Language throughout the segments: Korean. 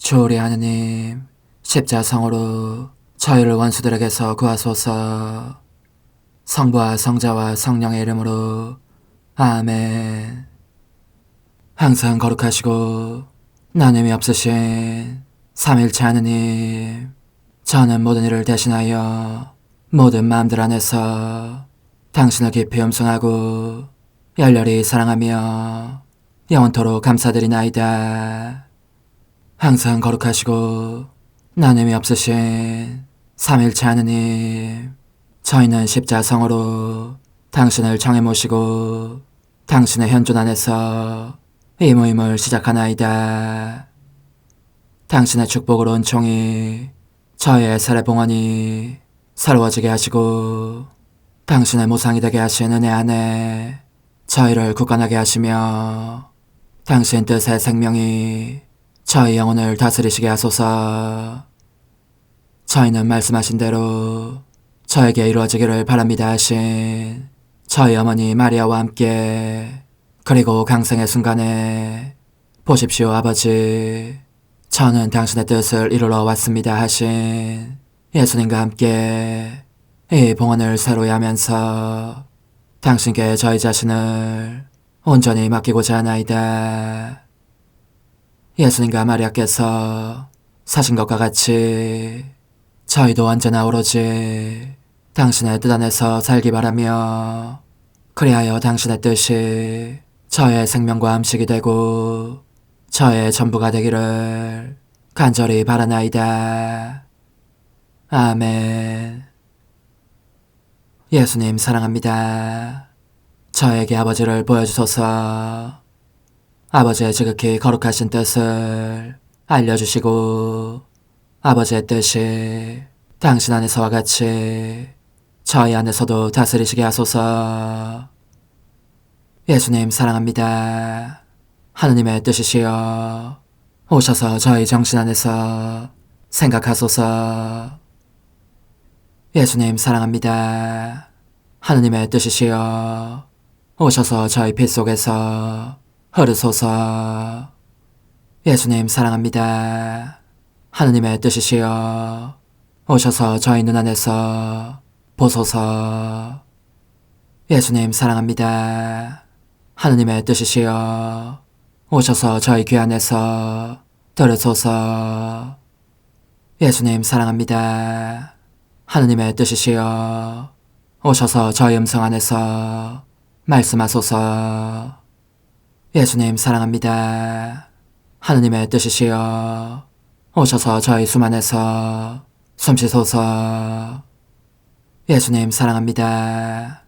주오리 하느님, 십자성으로 저희를 원수들에게서 구하소서. 성부와 성자와 성령의 이름으로 아멘. 항상 거룩하시고 나눔이 없으신 삼일체 하느님, 저는 모든 일을 대신하여 모든 마음들 안에서 당신을 깊이 음성하고 열렬히 사랑하며 영원토록 감사드리나이다. 항상 거룩하시고 나눔이 없으신 삼일체 하느님, 저희는 십자성으로 당신을 정해 모시고 당신의 현존 안에서 이 모임을 시작하나이다. 당신의 축복으로 은총이 저희의 세례봉헌이 새로워지게 하시고 당신의 모상이 되게 하신 은혜 안에 저희를 굳건하게 하시며 당신 뜻의 생명이 저희 영혼을 다스리시게 하소서. 저희는 말씀하신 대로 저에게 이루어지기를 바랍니다 하신 저희 어머니 마리아와 함께, 그리고 강생의 순간에 보십시오 아버지, 저는 당신의 뜻을 이루러 왔습니다 하신 예수님과 함께 이 봉헌을 새로이 하면서 당신께 저희 자신을 온전히 맡기고자 하나이다. 예수님과 마리아께서 사신 것과 같이 저희도 언제나 오로지 당신의 뜻 안에서 살기 바라며, 그리하여 당신의 뜻이 저의 생명과 음식이 되고 저의 전부가 되기를 간절히 바라나이다. 아멘. 예수님 사랑합니다. 저에게 아버지를 보여주소서. 아버지의 지극히 거룩하신 뜻을 알려주시고 아버지의 뜻이 당신 안에서와 같이 저희 안에서도 다스리시게 하소서. 예수님 사랑합니다. 하느님의 뜻이시여 오셔서 저희 정신 안에서 생각하소서. 예수님 사랑합니다. 하느님의 뜻이시여 오셔서 저희 피 속에서 흐르소서. 예수님 사랑합니다. 하느님의 뜻이시여 오셔서 저희 눈 안에서 보소서. 예수님 사랑합니다. 하느님의 뜻이시여 오셔서 저희 귀 안에서 들으소서. 예수님 사랑합니다. 하느님의 뜻이시여 오셔서 저희 음성 안에서 말씀하소서. 예수님 사랑합니다. 하느님의 뜻이시여 오셔서 저희 숨 안에서 숨쉬소서. 예수님 사랑합니다.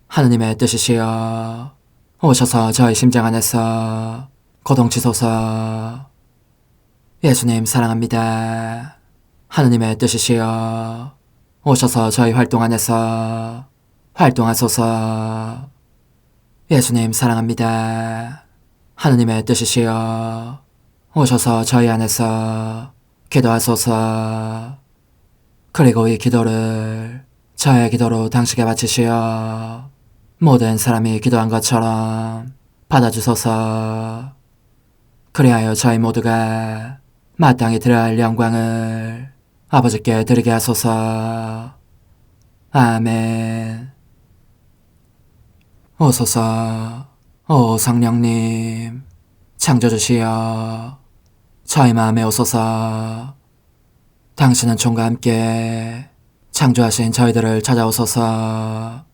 하느님의 뜻이시여 오셔서 저희 심장 안에서 고동치소서. 예수님 사랑합니다. 하느님의 뜻이시여 오셔서 저희 활동 안에서 활동하소서. 예수님 사랑합니다. 하느님의 뜻이시여 오셔서 저희 안에서 기도하소서. 그리고 이 기도를 저의 기도로 당신께 바치시어 모든 사람이 기도한 것처럼 받아주소서. 그리하여 저희 모두가 마땅히 드려야 할 영광을 아버지께 드리게 하소서. 아멘. 오소서. 오 성령님 창조주시여 저희 마음에 오소서. 당신은 총과 함께 창조하신 저희들을 찾아오소서.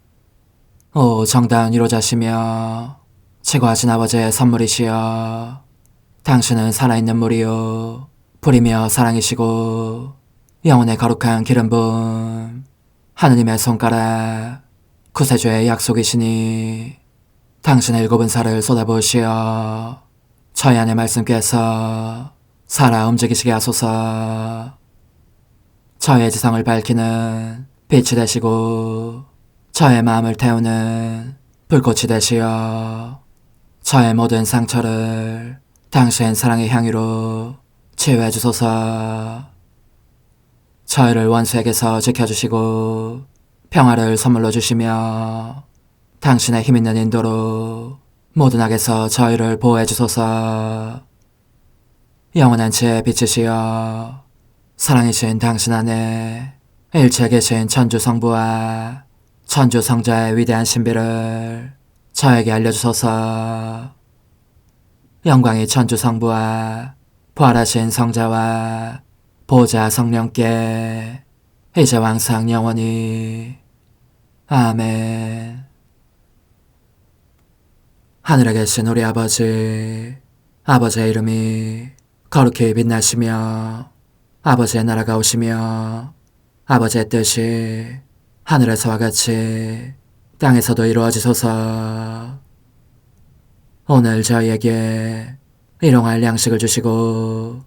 오 정다운 위로자시며 최고하신 아버지의 선물이시여 당신은 살아있는 물이요 불이며 사랑이시고 영혼의 거룩한 기름 부음 하느님의 손가락 구세주의 약속이시니 당신의 일곱은 살을 쏟아부으시어 저희 안의 말씀께서 살아 움직이시게 하소서. 저의 지성을 밝히는 빛이 되시고 저의 마음을 태우는 불꽃이 되시어 저의 모든 상처를 당신 사랑의 향유로 치유해 주소서. 저희를 원수에게서 지켜주시고 평화를 선물로 주시며 당신의 힘있는 인도로 모든 악에서 저희를 보호해 주소서. 영원한 제 빛이시여 사랑이신 당신 안에 일체 계신 천주 성부와 천주 성자의 위대한 신비를 저에게 알려주소서. 영광이 천주 성부와 부활하신 성자와 보좌 성령께 이제와 항상 영원히 아멘. 하늘에 계신 우리 아버지, 아버지의 이름이 거룩히 빛나시며 아버지의 나라가 오시며 아버지의 뜻이 하늘에서와 같이 땅에서도 이루어지소서. 오늘 저희에게 일용할 양식을 주시고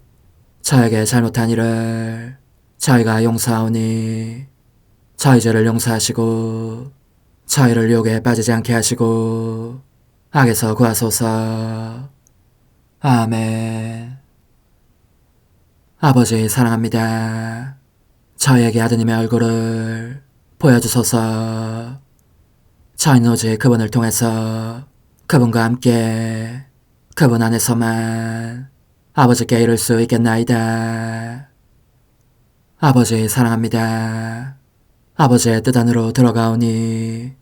저에게 잘못한 일을 저희가 용서하오니 저희 죄를 용서하시고 저희를 유혹에 빠지지 않게 하시고 악에서 구하소서. 아멘. 아버지 사랑합니다. 저희에게 아드님의 얼굴을 보여주소서. 저희는 오직 그분을 통해서 그분과 함께 그분 안에서만 아버지께 이룰 수 있겠나이다. 아버지 사랑합니다. 아버지의 뜻 안으로 들어가오니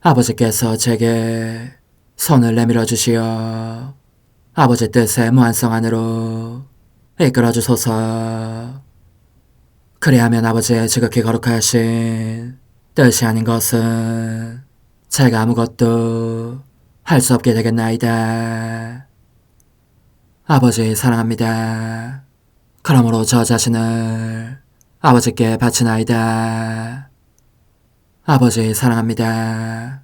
아버지께서 제게 손을 내밀어 주시어 아버지 뜻의 무한성 안으로 이끌어 주소서. 그리하면 아버지의 지극히 거룩하신 뜻이 아닌 것은 제가 아무것도 할 수 없게 되겠나이다. 아버지 사랑합니다. 그러므로 저 자신을 아버지께 바치나이다. 아버지 사랑합니다.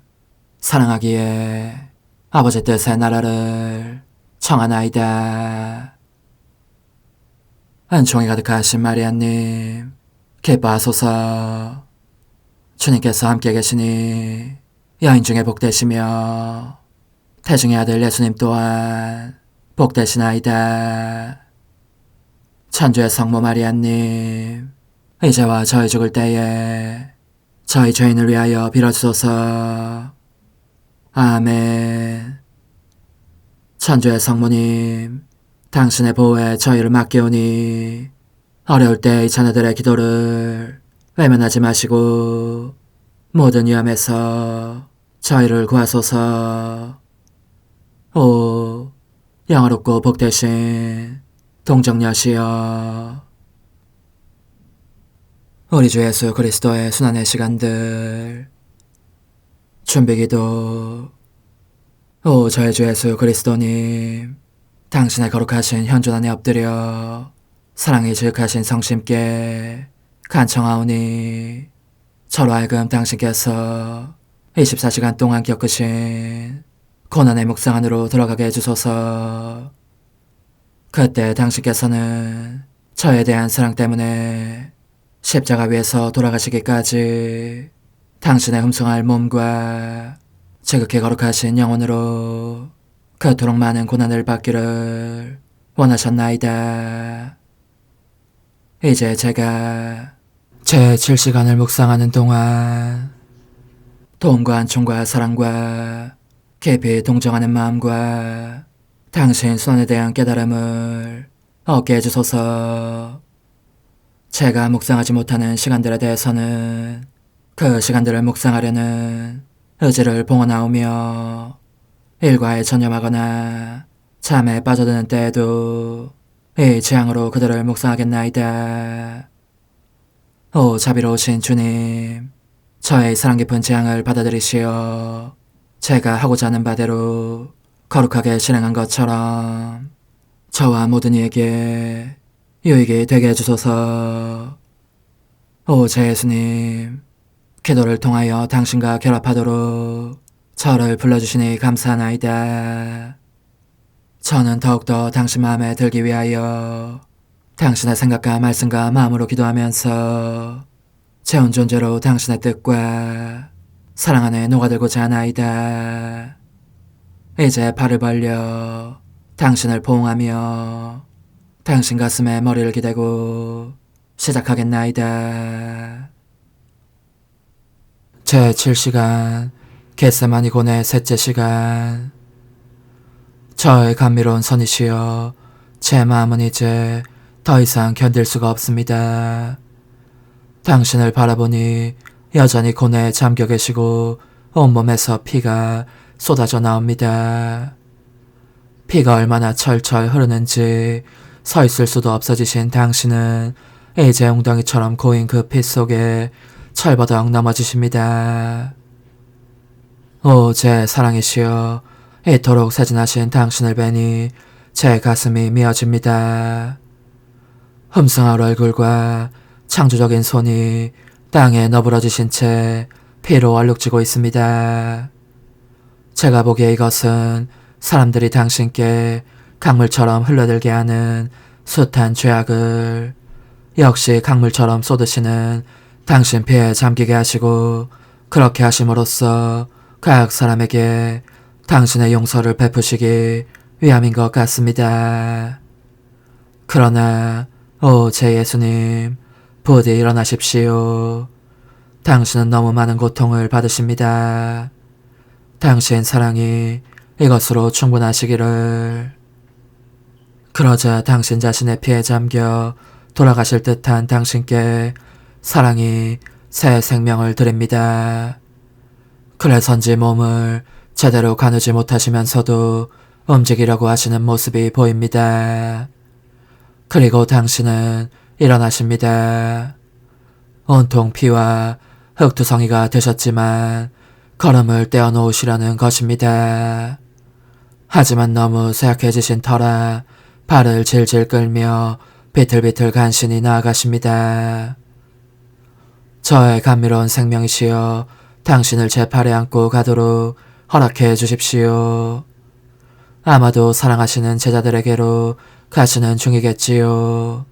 사랑하기에 아버지 뜻의 나라를 청하나이다. 은총이 가득하신 마리아님, 기뻐하소서. 주님께서 함께 계시니 여인 중에 복되시며 태중의 아들 예수님 또한 복되시나이다. 천주의 성모 마리아님, 이제와 저희 죽을 때에 저희 죄인을 위하여 빌어주소서. 아멘. 천주의 성모님, 당신의 보호에 저희를 맡기오니 어려울 때 이 자녀들의 기도를 외면하지 마시고 모든 위험에서 저희를 구하소서. 오, 영화롭고 복되신 동정녀시여, 우리 주 예수 그리스도의 순환의 시간들 준비기도. 오 저희 주 예수 그리스도님, 당신의 거룩하신 현존 안에 엎드려 사랑이 지극하신 성심께 간청하오니 저로 하여금 당신께서 24시간 동안 겪으신 고난의 묵상 안으로 들어가게 해주소서. 그때 당신께서는 저에 대한 사랑 때문에 십자가 위에서 돌아가시기까지 당신의 흠숭할 몸과 지극히 거룩하신 영혼으로 그토록 많은 고난을 받기를 원하셨나이다. 이제 제가 제 7시간을 묵상하는 동안 도움과 안총과 사랑과 깊이 동정하는 마음과 당신 손에 대한 깨달음을 얻게 해주소서. 제가 묵상하지 못하는 시간들에 대해서는 그 시간들을 묵상하려는 의지를 봉헌하오며 일과에 전념하거나 잠에 빠져드는 때에도 이 재앙으로 그들을 묵상하겠나이다. 오 자비로우신 주님, 저의 사랑 깊은 재앙을 받아들이시어 제가 하고자 하는 바대로 거룩하게 실행한 것처럼 저와 모든 이에게 유익이 되게 해주소서. 오 제 예수님, 기도를 통하여 당신과 결합하도록 저를 불러주시니 감사하나이다. 저는 더욱더 당신 마음에 들기 위하여 당신의 생각과 말씀과 마음으로 기도하면서 제 온 존재로 당신의 뜻과 사랑 안에 녹아들고자 하나이다. 이제 발을 벌려 당신을 포옹하며 당신 가슴에 머리를 기대고 시작하겠나이다. 제 7시간 겟세마니 고네 셋째 시간. 저의 감미로운 선이시여 제 마음은 이제 더 이상 견딜 수가 없습니다. 당신을 바라보니 여전히 고뇌에 잠겨 계시고 온몸에서 피가 쏟아져 나옵니다. 피가 얼마나 철철 흐르는지 서 있을 수도 없어지신 당신은 이제 웅덩이처럼 고인 그 피 속에 철버덕 넘어지십니다. 오, 제 사랑이시여, 이토록 세진하신 당신을 뵈니 제 가슴이 미어집니다. 흠숭한 얼굴과 창조적인 손이 땅에 너부러지신 채 피로 얼룩지고 있습니다. 제가 보기에 이것은 사람들이 당신께 강물처럼 흘러들게 하는 숱한 죄악을 역시 강물처럼 쏟으시는 당신 피에 잠기게 하시고, 그렇게 하심으로써 각 사람에게 당신의 용서를 베푸시기 위함인 것 같습니다. 그러나 오, 제 예수님, 부디 일어나십시오. 당신은 너무 많은 고통을 받으십니다. 당신 사랑이 이것으로 충분하시기를. 그러자 당신 자신의 피에 잠겨 돌아가실 듯한 당신께 사랑이 새 생명을 드립니다. 그래서인지 몸을 제대로 가누지 못하시면서도 움직이려고 하시는 모습이 보입니다. 그리고 당신은 일어나십니다. 온통 피와 흙투성이가 되셨지만 걸음을 떼어놓으시려는 것입니다. 하지만 너무 쇠약해지신 터라 발을 질질 끌며 비틀비틀 간신히 나아가십니다. 저의 감미로운 생명이시여, 당신을 제 팔에 안고 가도록 허락해 주십시오. 아마도 사랑하시는 제자들에게로 가시는 중이겠지요.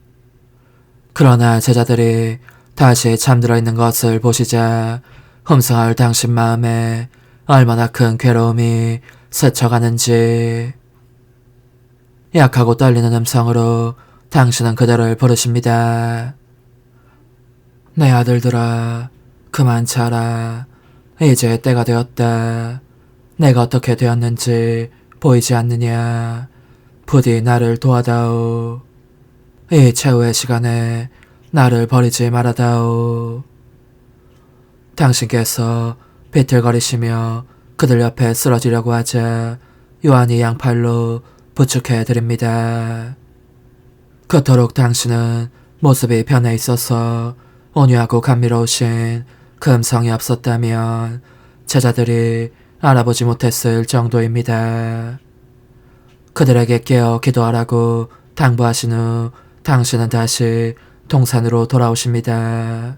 그러나 제자들이 다시 잠들어 있는 것을 보시자 흠숭할 당신 마음에 얼마나 큰 괴로움이 스쳐가는지 약하고 떨리는 음성으로 당신은 그들을 부르십니다. 내 아들들아, 그만 자라. 이제 때가 되었다. 내가 어떻게 되었는지 보이지 않느냐. 부디 나를 도와다오. 이 최후의 시간에 나를 버리지 말아다오. 당신께서 비틀거리시며 그들 옆에 쓰러지려고 하자 요한이 양팔로 부축해 드립니다. 그토록 당신은 모습이 변해 있어서 온유하고 감미로우신 그 음성이 없었다면 제자들이 알아보지 못했을 정도입니다. 그들에게 깨어 기도하라고 당부하신 후 당신은 다시 동산으로 돌아오십니다.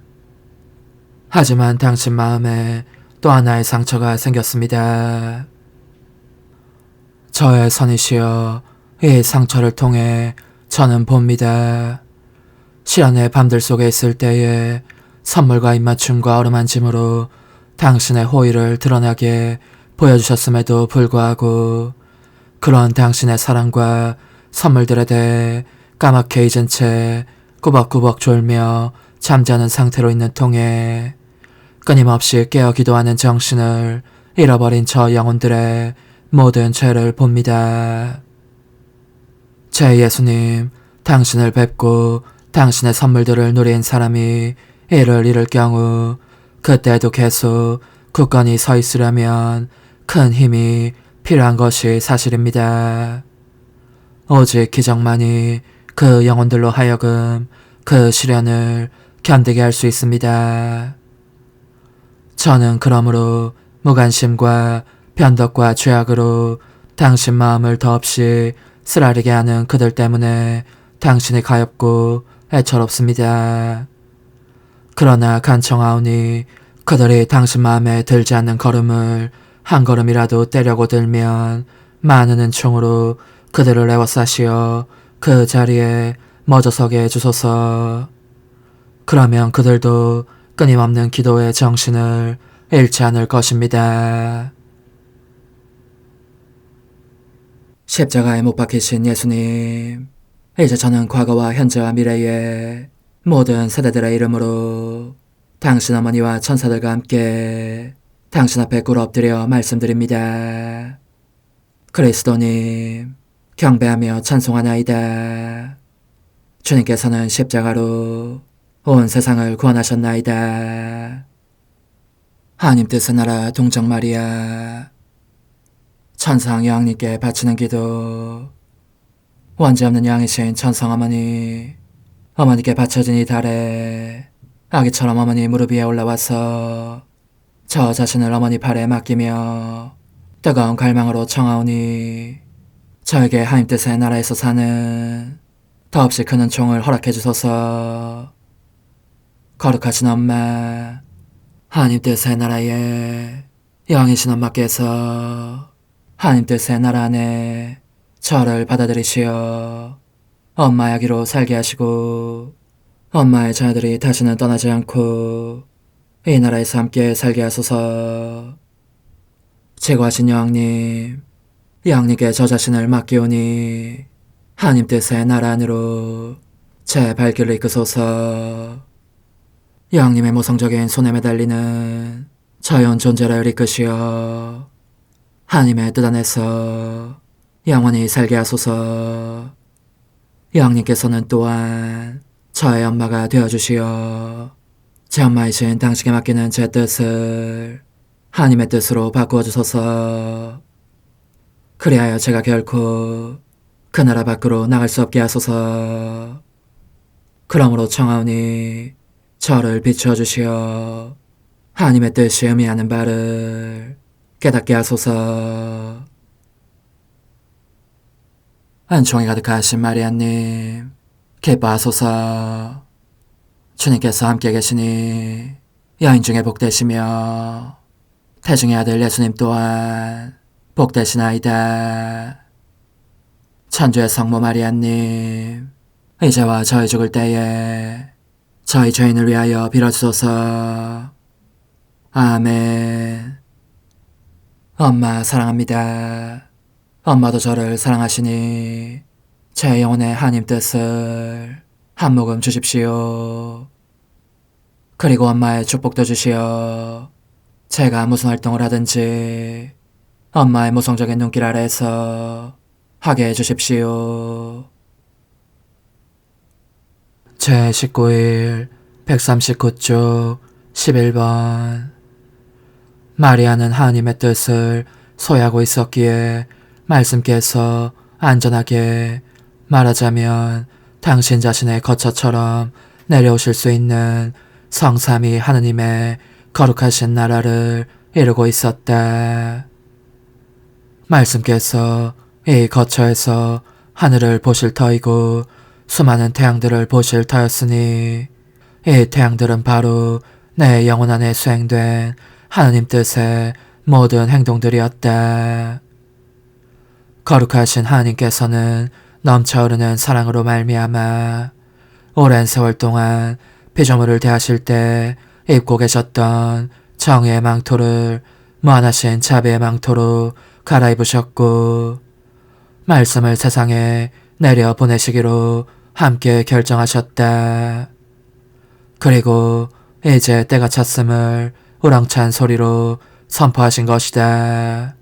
하지만 당신 마음에 또 하나의 상처가 생겼습니다. 저의 선이시여, 이 상처를 통해 저는 봅니다. 시련의 밤들 속에 있을 때에 선물과 입맞춤과 어루만짐으로 당신의 호의를 드러나게 보여주셨음에도 불구하고 그런 당신의 사랑과 선물들에 대해 까맣게 잊은 채 꾸벅꾸벅 졸며 잠자는 상태로 있는 통에 끊임없이 깨어 기도하는 정신을 잃어버린 저 영혼들의 모든 죄를 봅니다. 제 예수님, 당신을 뵙고 당신의 선물들을 누린 사람이 이를 잃을 경우 그때도 계속 굳건히 서 있으려면 큰 힘이 필요한 것이 사실입니다. 오직 기적만이 그 영혼들로 하여금 그 시련을 견디게 할 수 있습니다. 저는 그러므로 무관심과 변덕과 죄악으로 당신 마음을 더없이 쓰라리게 하는 그들 때문에 당신이 가엾고 애처롭습니다. 그러나 간청하오니 그들이 당신 마음에 들지 않는 걸음을 한 걸음이라도 떼려고 들면 많은 은총으로 그들을 애워싸시어 그 자리에 멎어서게 해주소서. 그러면 그들도 끊임없는 기도의 정신을 잃지 않을 것입니다. 십자가에 못 박히신 예수님, 이제 저는 과거와 현재와 미래의 모든 세대들의 이름으로 당신 어머니와 천사들과 함께 당신 앞에 꿇어 엎드려 말씀드립니다. 그리스도님, 경배하며 찬송하나이다. 주님께서는 십자가로 온 세상을 구원하셨나이다. 하나님 뜻은 알아 동정 마리아. 천상 여왕님께 바치는 기도. 원죄 없는 양이신 천상 어머니, 어머니께 바쳐진 이 달에 아기처럼 어머니 무릎 위에 올라와서 저 자신을 어머니 팔에 맡기며 뜨거운 갈망으로 청하오니 저에게 하나님 뜻의 나라에서 사는 더없이 큰 은총을 허락해 주소서. 거룩하신 엄마, 하나님 뜻의 나라에 영이신 엄마께서 하나님 뜻의 나라 안에 저를 받아들이시어 엄마의 아기로 살게 하시고 엄마의 자녀들이 다시는 떠나지 않고 이 나라에서 함께 살게 하소서. 제거하신 여왕님, 여왕님께 저 자신을 맡기오니 하나님 뜻의 나라 안으로 제 발길을 이끄소서. 여왕님의 모성적인 손에 매달리는 자연 존재를 이끄시어 하나님의 뜻 안에서 영원히 살게 하소서. 여왕님께서는 또한 저의 엄마가 되어주시어 제 엄마이신 당신께 맡기는 제 뜻을 하나님의 뜻으로 바꾸어 주소서. 그리하여 제가 결코 그 나라 밖으로 나갈 수 없게 하소서. 그러므로 청하오니 저를 비추어 주시어 하나님의 뜻이 의미하는 바를 깨닫게 하소서. 은총이 가득하신 마리아님, 기뻐하소서. 주님께서 함께 계시니 여인 중에 복되시며 태중의 아들 예수님 또한 복되시나이다. 천주의 성모 마리아님, 이제와 저희 죽을 때에 저희 죄인을 위하여 빌어주소서. 아멘. 엄마 사랑합니다. 엄마도 저를 사랑하시니 제 영혼의 하나님 뜻을 한 모금 주십시오. 그리고 엄마의 축복도 주시어 제가 무슨 활동을 하든지 엄마의 모성적인 눈길 아래에서 하게 해주십시오. 제19일 139쪽 11번. 마리아는 하나님의 뜻을 소유하고 있었기에 말씀께서 안전하게, 말하자면 당신 자신의 거처처럼 내려오실 수 있는 성삼위 하느님의 거룩하신 나라를 이루고 있었다. 말씀께서 이 거처에서 하늘을 보실 터이고 수많은 태양들을 보실 터였으니 이 태양들은 바로 내 영혼 안에 수행된 하느님 뜻의 모든 행동들이었다. 거룩하신 하나님께서는 넘쳐흐르는 사랑으로 말미암아 오랜 세월 동안 피조물을 대하실 때 입고 계셨던 정의의 망토를 무한하신 자비의 망토로 갈아입으셨고 말씀을 세상에 내려 보내시기로 함께 결정하셨다. 그리고 이제 때가 찼음을 우렁찬 소리로 선포하신 것이다.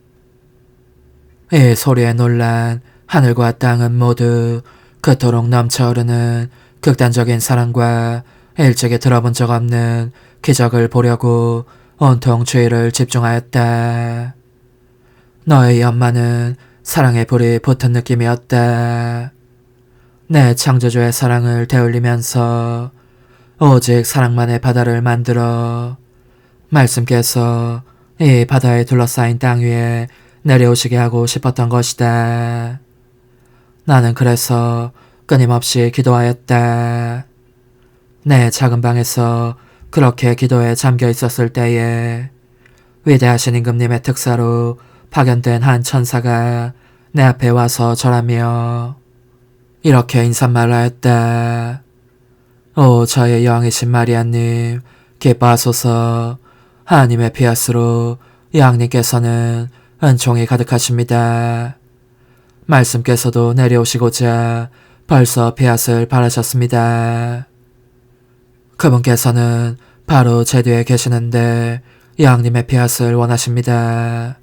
이 소리에 놀란 하늘과 땅은 모두 그토록 넘쳐흐르는 극단적인 사랑과 일찍이 들어본 적 없는 기적을 보려고 온통 주의를 집중하였다. 너의 엄마는 사랑의 불이 붙은 느낌이었다. 내 창조주의 사랑을 되울리면서 오직 사랑만의 바다를 만들어 말씀께서 이 바다에 둘러싸인 땅 위에 내려오시게 하고 싶었던 것이다. 나는 그래서 끊임없이 기도하였다. 내 작은 방에서 그렇게 기도에 잠겨 있었을 때에 위대하신 임금님의 특사로 파견된 한 천사가 내 앞에 와서 절하며 이렇게 인사말을 하였다. 오 저의 여왕이신 마리아님, 기뻐하소서. 하나님의 피아스로 여왕님께서는 은총이 가득하십니다. 말씀께서도 내려오시고자 벌써 피앗을 바라셨습니다. 그분께서는 바로 제 뒤에 계시는데 여왕님의 피앗을 원하십니다.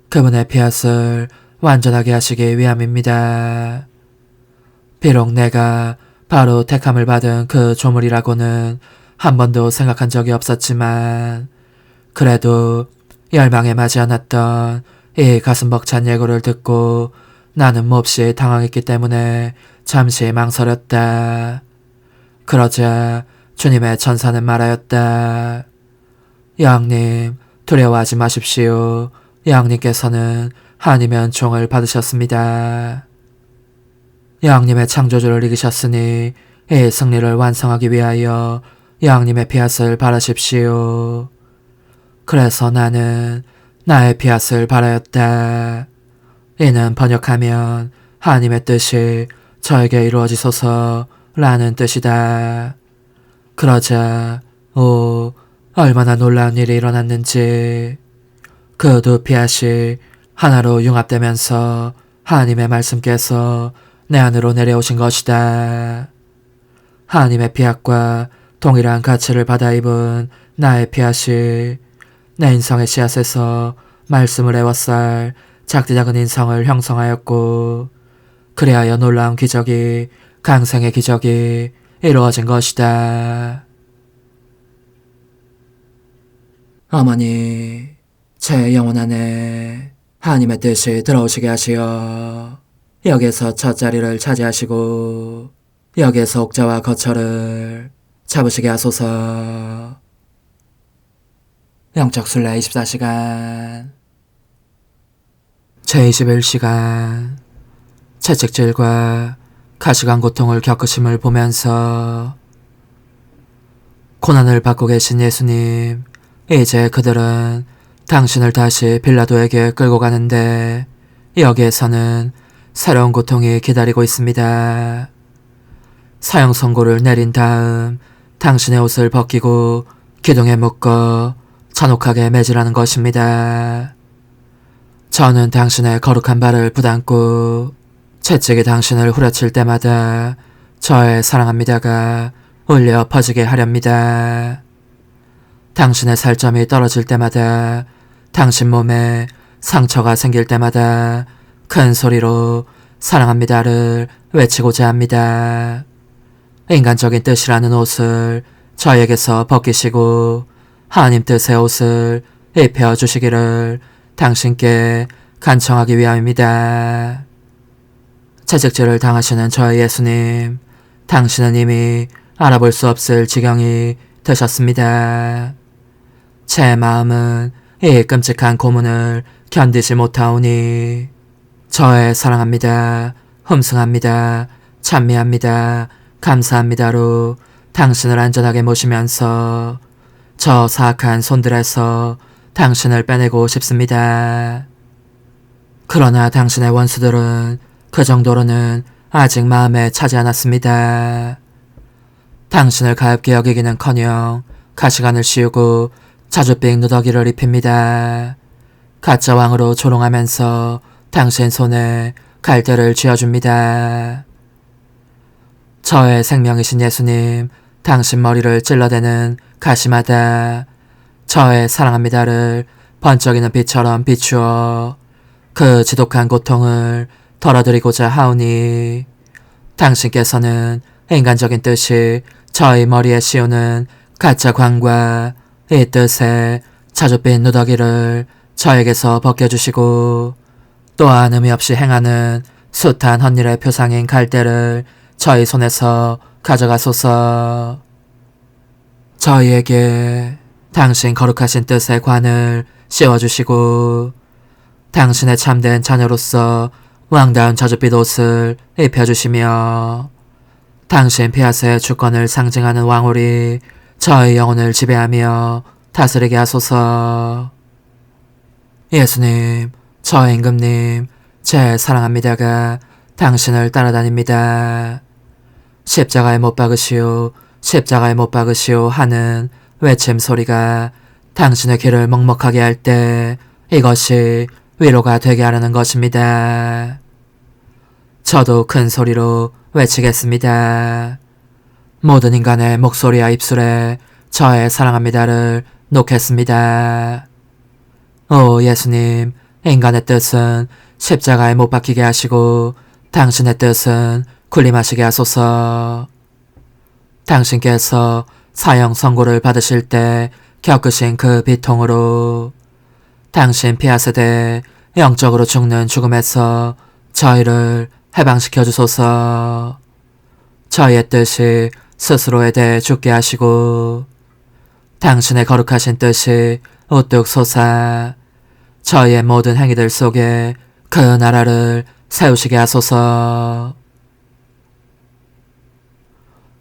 그분의 피앗을 완전하게 하시기 위함입니다. 비록 내가 바로 택함을 받은 그 조물이라고는 한 번도 생각한 적이 없었지만 그래도 열망에 맞지 않았던 이 가슴 벅찬 예고를 듣고 나는 몹시 당황했기 때문에 잠시 망설였다. 그러자 주님의 천사는 말하였다. 여왕님, 두려워하지 마십시오. 여왕님께서는 한이면 종을 받으셨습니다. 여왕님의 창조주를 이기셨으니 이 승리를 완성하기 위하여 여왕님의 피앗을 바라십시오. 그래서 나는 나의 피앗을 바라였다. 이는 번역하면 하나님의 뜻이 저에게 이루어지소서 라는 뜻이다. 그러자 얼마나 놀라운 일이 일어났는지 그 두 피앗이 하나로 융합되면서 하나님의 말씀께서 내 안으로 내려오신 것이다. 하나님의 피앗과 동일한 가치를 받아 입은 나의 피앗이 내 인성의 씨앗에서 말씀을 애워쌀 작디 작은 인성을 형성하였고 그리하여 놀라운 기적이 강생의 기적이 이루어진 것이다. 어머니, 제 영혼 안에 하나님의 뜻이 들어오시게 하시어 여기에서 첫 자리를 차지하시고 여기에서 옥자와 거처를 잡으시게 하소서. 영적순례 24시간 제21시간 채찍질과 가시관 고통을 겪으심을 보면서 고난을 받고 계신 예수님, 이제 그들은 당신을 다시 빌라도에게 끌고 가는데 여기에서는 새로운 고통이 기다리고 있습니다. 사형 선고를 내린 다음 당신의 옷을 벗기고 기둥에 묶어 잔혹하게 매질하는 것입니다. 저는 당신의 거룩한 발을 부담고 채찍이 당신을 후려칠 때마다 저의 사랑합니다가 울려 퍼지게 하렵니다. 당신의 살점이 떨어질 때마다 당신 몸에 상처가 생길 때마다 큰 소리로 사랑합니다를 외치고자 합니다. 인간적인 뜻이라는 옷을 저에게서 벗기시고 하나님 뜻의 옷을 입혀주시기를 당신께 간청하기 위함입니다. 채찍질을 당하시는 저의 예수님, 당신은 이미 알아볼 수 없을 지경이 되셨습니다. 제 마음은 이 끔찍한 고문을 견디지 못하오니 저의 사랑합니다, 흠승합니다, 찬미합니다, 감사합니다로 당신을 안전하게 모시면서 저 사악한 손들에서 당신을 빼내고 싶습니다. 그러나 당신의 원수들은 그 정도로는 아직 마음에 차지 않았습니다. 당신을 가엾게 여기기는커녕 가시관을 씌우고 자주빙 누더기를 입힙니다. 가짜 왕으로 조롱하면서 당신 손에 갈대를 쥐어줍니다. 저의 생명이신 예수님, 당신 머리를 찔러대는 가시마다 저의 사랑합니다를 번쩍이는 빛처럼 비추어 그 지독한 고통을 덜어드리고자 하오니 당신께서는 인간적인 뜻이 저의 머리에 씌우는 가짜 광과 이 뜻의 자줏빛 누더기를 저에게서 벗겨주시고 또한 의미 없이 행하는 숱한 헛일의 표상인 갈대를 저희 손에서 가져가소서. 저희에게 당신 거룩하신 뜻의 관을 씌워주시고 당신의 참된 자녀로서 왕다운 자줏빛 옷을 입혀주시며 당신 피앗의 주권을 상징하는 왕홀이 저의 영혼을 지배하며 다스리게 하소서. 예수님, 저의 임금님, 제 사랑합니다가 당신을 따라다닙니다. 십자가에 못 박으시오, 십자가에 못 박으시오 하는 외침 소리가 당신의 귀를 먹먹하게 할 때 이것이 위로가 되게 하려는 것입니다. 저도 큰 소리로 외치겠습니다. 모든 인간의 목소리와 입술에 저의 사랑합니다를 놓겠습니다. 오 예수님, 인간의 뜻은 십자가에 못 박히게 하시고 당신의 뜻은 군림하시게 하소서. 당신께서 사형 선고를 받으실 때 겪으신 그 비통으로 당신 피하세대 영적으로 죽는 죽음에서 저희를 해방시켜 주소서. 저희의 뜻이 스스로에 대해 죽게 하시고 당신의 거룩하신 뜻이 우뚝 솟아 저희의 모든 행위들 속에 그 나라를 세우시게 하소서.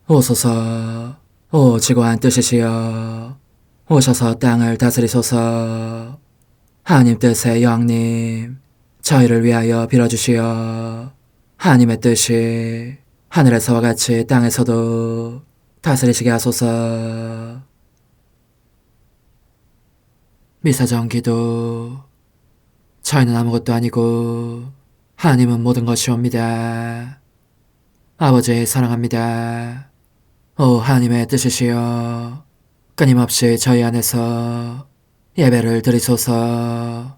오소서. 오 지고한 뜻이시여 오셔서 땅을 다스리소서. 하나님 뜻의 여왕님 저희를 위하여 빌어주시어 하나님의 뜻이 하늘에서와 같이 땅에서도 다스리시게 하소서. 미사정 기도. 저희는 아무것도 아니고 하나님은 모든 것이옵니다. 아버지 사랑합니다. 오 하나님의 뜻이시여 끊임없이 저희 안에서 예배를 드리소서.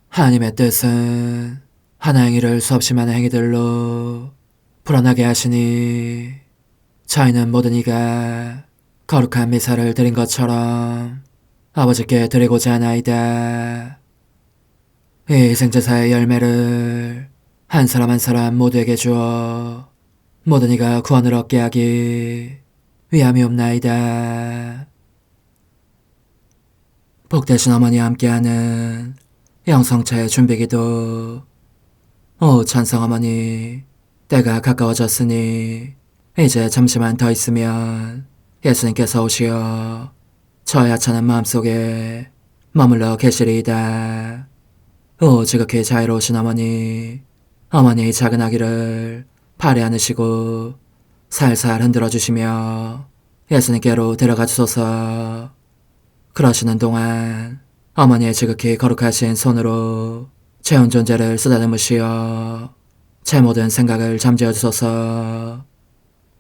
하나님의 뜻은 하나 행위를 수없이 많은 행위들로 불어나게 하시니 저희는 모든 이가 거룩한 미사를 드린 것처럼 아버지께 드리고자 하나이다. 이 희생제사의 열매를 한 사람 한 사람 모두에게 주어 모든 이가 구원을 얻게 하기 위함이옵나이다. 복되신 어머니와 함께하는 영성차의 준비기도. 오 찬성 어머니 때가 가까워졌으니 이제 잠시만 더 있으면 예수님께서 오시어 저의 하찮은 마음속에 머물러 계시리이다. 오 지극히 자유로우신 어머니 어머니의 작은 아기를 팔에 안으시고 살살 흔들어 주시며 예수님께로 데려가 주소서. 그러시는 동안 어머니의 지극히 거룩하신 손으로 제 온 존재를 쓰다듬으시어 제 모든 생각을 잠재워 주소서.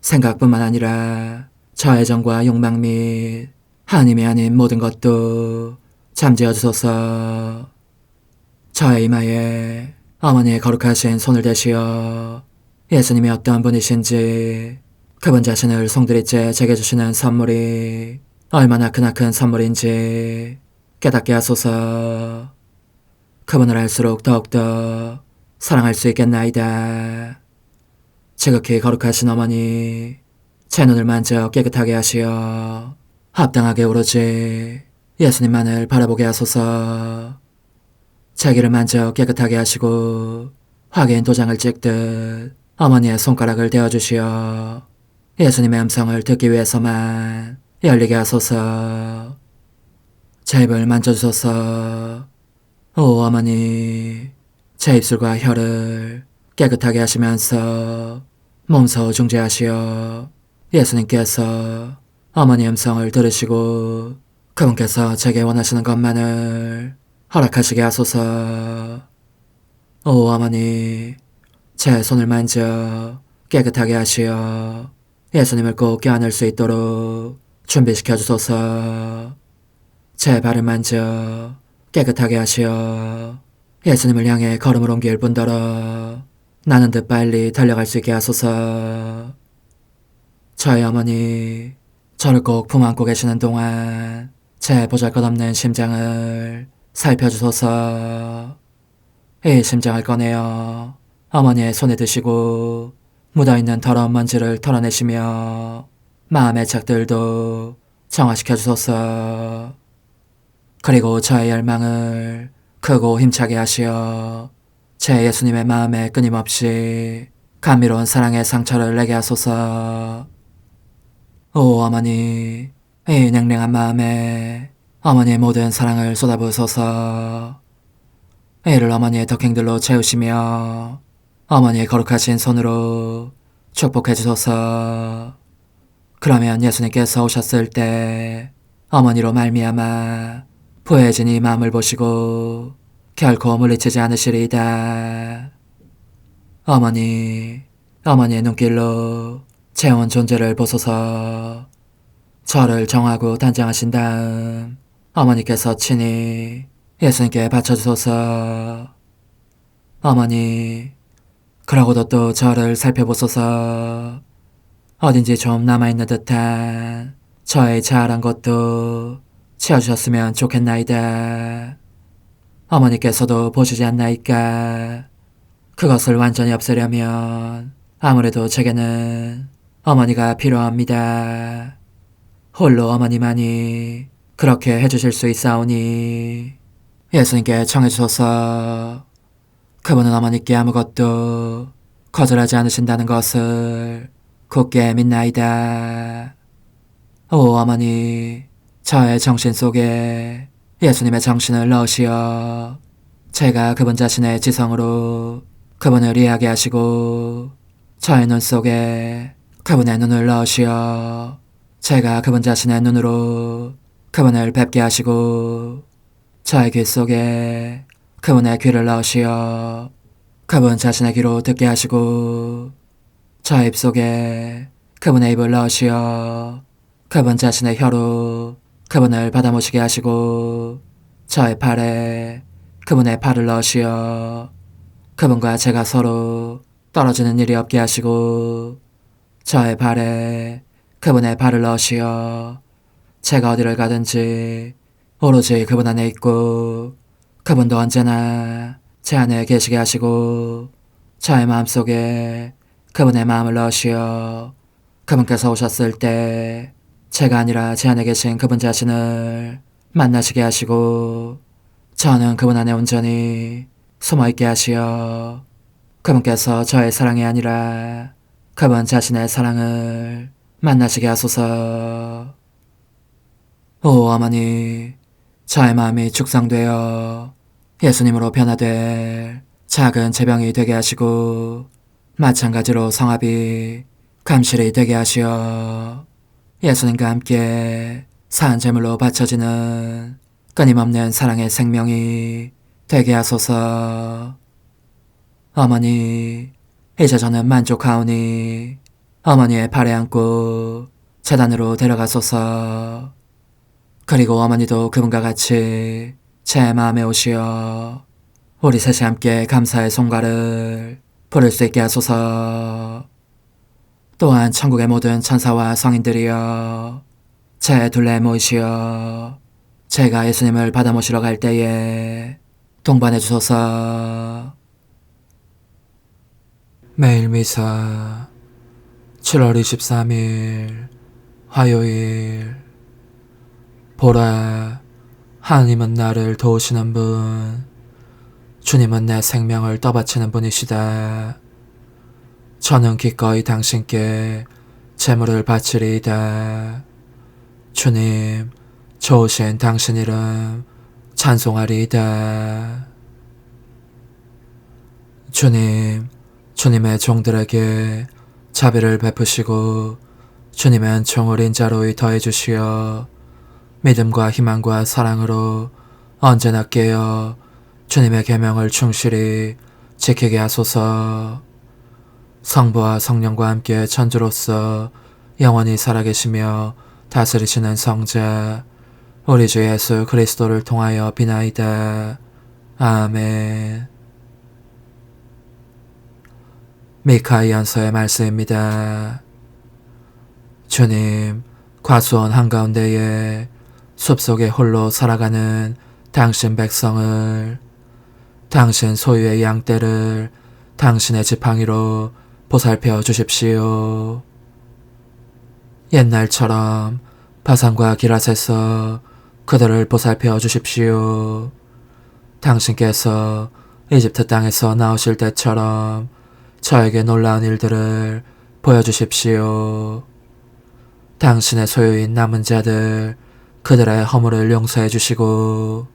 생각뿐만 아니라 저 애정과 욕망 및 하나님이 아닌 모든 것도 잠재워 주소서. 저의 이마에 어머니의 거룩하신 손을 대시어 예수님이 어떤 분이신지 그분 자신을 송두리째 제게 주시는 선물이 얼마나 크나큰 선물인지 깨닫게 하소서. 그분을 알수록 더욱더 사랑할 수 있겠나이다. 지극히 거룩하신 어머니 제 눈을 만져 깨끗하게 하시어 합당하게 오로지 예수님만을 바라보게 하소서. 제 귀를 만져 깨끗하게 하시고 확인 도장을 찍듯 어머니의 손가락을 대어주시어 예수님의 음성을 듣기 위해서만 열리게 하소서. 제 입을 만져주소서. 오 어머니 제 입술과 혀를 깨끗하게 하시면서 몸소 중재하시어 예수님께서 어머니 음성을 들으시고 그분께서 제게 원하시는 것만을 허락하시게 하소서. 오 어머니 제 손을 만져 깨끗하게 하시어 예수님을 꼭 껴안을 수 있도록 준비시켜 주소서. 제 발을 만져 깨끗하게 하시어 예수님을 향해 걸음을 옮길 뿐더러 나는 듯 빨리 달려갈 수 있게 하소서. 저의 어머니 저를 꼭 품안고 계시는 동안 제 보잘것없는 심장을 살펴주소서. 이 심장을 꺼내어 어머니의 손에 드시고 묻어있는 더러운 먼지를 털어내시며 마음의 착들도 정화시켜 주소서. 그리고 저의 열망을 크고 힘차게 하시어 제 예수님의 마음에 끊임없이 감미로운 사랑의 상처를 내게 하소서. 오 어머니 이 냉랭한 마음에 어머니의 모든 사랑을 쏟아부으소서. 이를 어머니의 덕행들로 채우시며 어머니의 거룩하신 손으로 축복해 주소서. 그러면 예수님께서 오셨을 때 어머니로 말미암아 부해진 이 마음을 보시고 결코 물리치지 않으시리이다. 어머니의 눈길로 제 온 존재를 보소서. 저를 정하고 단장하신 다음 어머니께서 친히 예수님께 바쳐주소서. 어머니, 그러고도 또 저를 살펴보소서. 어딘지 좀 남아있는 듯한 저의 자아란 것도 채워주셨으면 좋겠나이다. 어머니께서도 보시지 않나이까? 그것을 완전히 없애려면 아무래도 제게는 어머니가 필요합니다. 홀로 어머니만이 그렇게 해주실 수 있사오니 예수님께 청해주소서. 그분은 어머니께 아무것도 거절하지 않으신다는 것을 굳게 믿나이다. 오 어머니, 저의 정신 속에 예수님의 정신을 넣으시어 제가 그분 자신의 지성으로 그분을 이해하게 하시고 저의 눈 속에 그분의 눈을 넣으시어 제가 그분 자신의 눈으로 그분을 뵙게 하시고 저의 귀 속에 그분의 귀를 넣으시어 그분 자신의 귀로 듣게 하시고 저의 입 속에 그분의 입을 넣으시어 그분 자신의 혀로 그분을 받아모시게 하시고 저의 팔에 그분의 팔을 넣으시어 그분과 제가 서로 떨어지는 일이 없게 하시고 저의 발에 그분의 발을 넣으시어 제가 어디를 가든지 오로지 그분 안에 있고 그분도 언제나 제 안에 계시게 하시고 저의 마음속에 그분의 마음을 넣으시어 그분께서 오셨을 때 제가 아니라 제 안에 계신 그분 자신을 만나시게 하시고 저는 그분 안에 온전히 숨어있게 하시어 그분께서 저의 사랑이 아니라 그분 자신의 사랑을 만나시게 하소서. 오 어머니, 저의 마음이 축성되어 예수님으로 변화될 작은 제병이 되게 하시고 마찬가지로 성합이 감실이 되게 하시어 예수님과 함께 산 제물로 바쳐지는 끊임없는 사랑의 생명이 되게 하소서. 어머니, 이제 저는 만족하오니 어머니의 발에 안고 제단으로 데려가소서. 그리고 어머니도 그분과 같이 제 마음에 오시어 우리 셋이 함께 감사의 송가를 부를 수 있게 하소서. 또한 천국의 모든 천사와 성인들이여 제 둘레에 모이시어 제가 예수님을 받아 모시러 갈 때에 동반해 주소서. 매일 미사 7월 23일 화요일. 보라, 하나님은 나를 도우시는 분, 주님은 내 생명을 떠바치는 분이시다. 저는 기꺼이 당신께 제물을 바치리이다. 주님, 좋으신 당신 이름 찬송하리이다. 주님, 주님의 종들에게 자비를 베푸시고 주님의 은총을 인자로이 더해주시어 믿음과 희망과 사랑으로 언제나 깨어 주님의 계명을 충실히 지키게 하소서. 성부와 성령과 함께 천주로서 영원히 살아계시며 다스리시는 성자 우리 주 예수 그리스도를 통하여 비나이다. 아멘. 미카이언서의 말씀입니다. 주님, 과수원 한가운데에 숲속에 홀로 살아가는 당신 백성을, 당신 소유의 양떼를 당신의 지팡이로 보살펴 주십시오. 옛날처럼 바산과 기랏에서 그들을 보살펴 주십시오. 당신께서 이집트 땅에서 나오실 때처럼 저에게 놀라운 일들을 보여주십시오. 당신의 소유인 남은 자들 그들의 허물을 용서해 주시고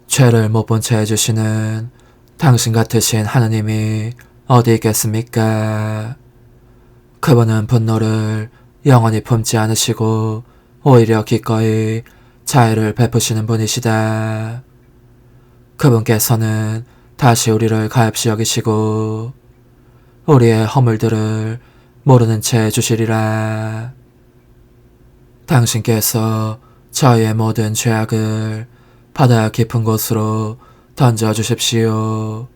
죄를 못 본 채 해주시는 당신 같으신 하느님이 어디 있겠습니까? 그분은 분노를 영원히 품지 않으시고 오히려 기꺼이 자애를 베푸시는 분이시다. 그분께서는 다시 우리를 가엾이 여기시고 우리의 허물들을 모르는 채 해주시리라. 당신께서 저희의 모든 죄악을 바다 깊은 곳으로 던져주십시오.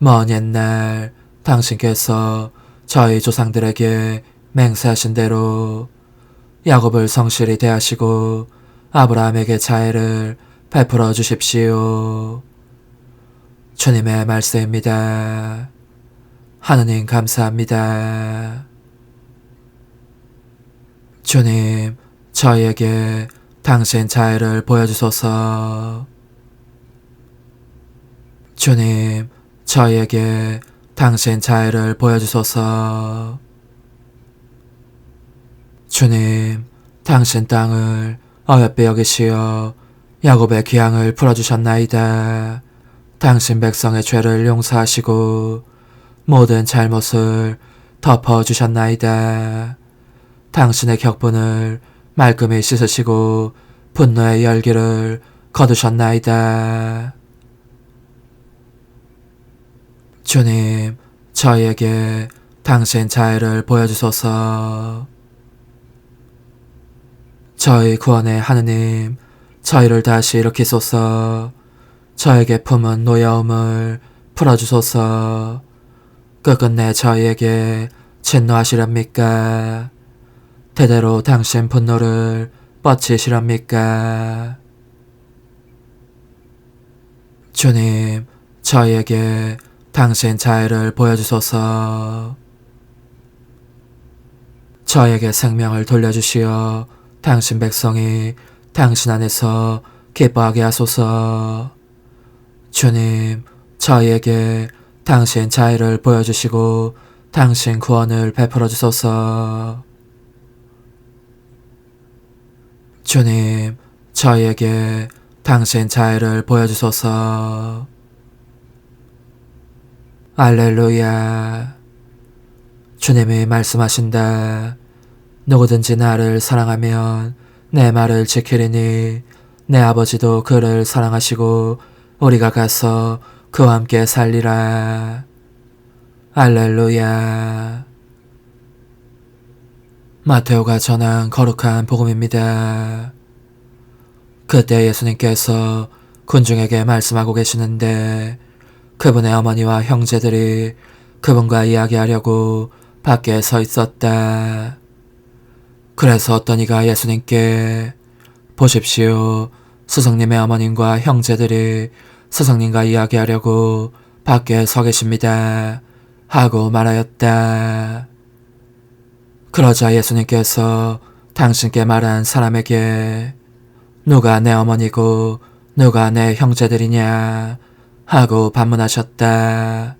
먼 옛날 당신께서 저희 조상들에게 맹세하신 대로 야곱을 성실히 대하시고 아브라함에게 자애를 베풀어 주십시오. 주님의 말씀입니다. 하느님 감사합니다. 주님, 저희에게 당신 자애를 보여주소서. 주님, 저희에게 당신 자애를 보여주소서. 주님, 당신 땅을 어여삐 여기시어 야곱의 기항을 풀어주셨나이다. 당신 백성의 죄를 용서하시고 모든 잘못을 덮어주셨나이다. 당신의 격분을 말끔히 씻으시고 분노의 열기를 거두셨나이다. 주님, 저희에게 당신 자애를 보여주소서. 저희 구원의 하느님, 저희를 다시 일으키소서. 저에게 품은 노여움을 풀어주소서. 끝끝내 저희에게 진노하시렵니까? 대대로 당신 분노를 뻗치시렵니까? 주님, 저희에게 당신 자애를 보여주소서. 저에게 생명을 돌려주시어 당신 백성이 당신 안에서 기뻐하게 하소서. 주님, 저희에게 당신 자애를 보여주시고 당신 구원을 베풀어 주소서. 주님, 저희에게 당신 자애를 보여주소서. 알렐루야. 주님이 말씀하신다. 누구든지 나를 사랑하면 내 말을 지키리니 내 아버지도 그를 사랑하시고 우리가 가서 그와 함께 살리라. 알렐루야. 마테오가 전한 거룩한 복음입니다. 그때 예수님께서 군중에게 말씀하고 계시는데 그분의 어머니와 형제들이 그분과 이야기하려고 밖에 서 있었다. 그래서 어떤 이가 예수님께 보십시오. 스승님의 어머님과 형제들이 스승님과 이야기하려고 밖에 서 계십니다. 하고 말하였다. 그러자 예수님께서 당신께 말한 사람에게 누가 내 어머니고 누가 내 형제들이냐 하고 반문하셨다.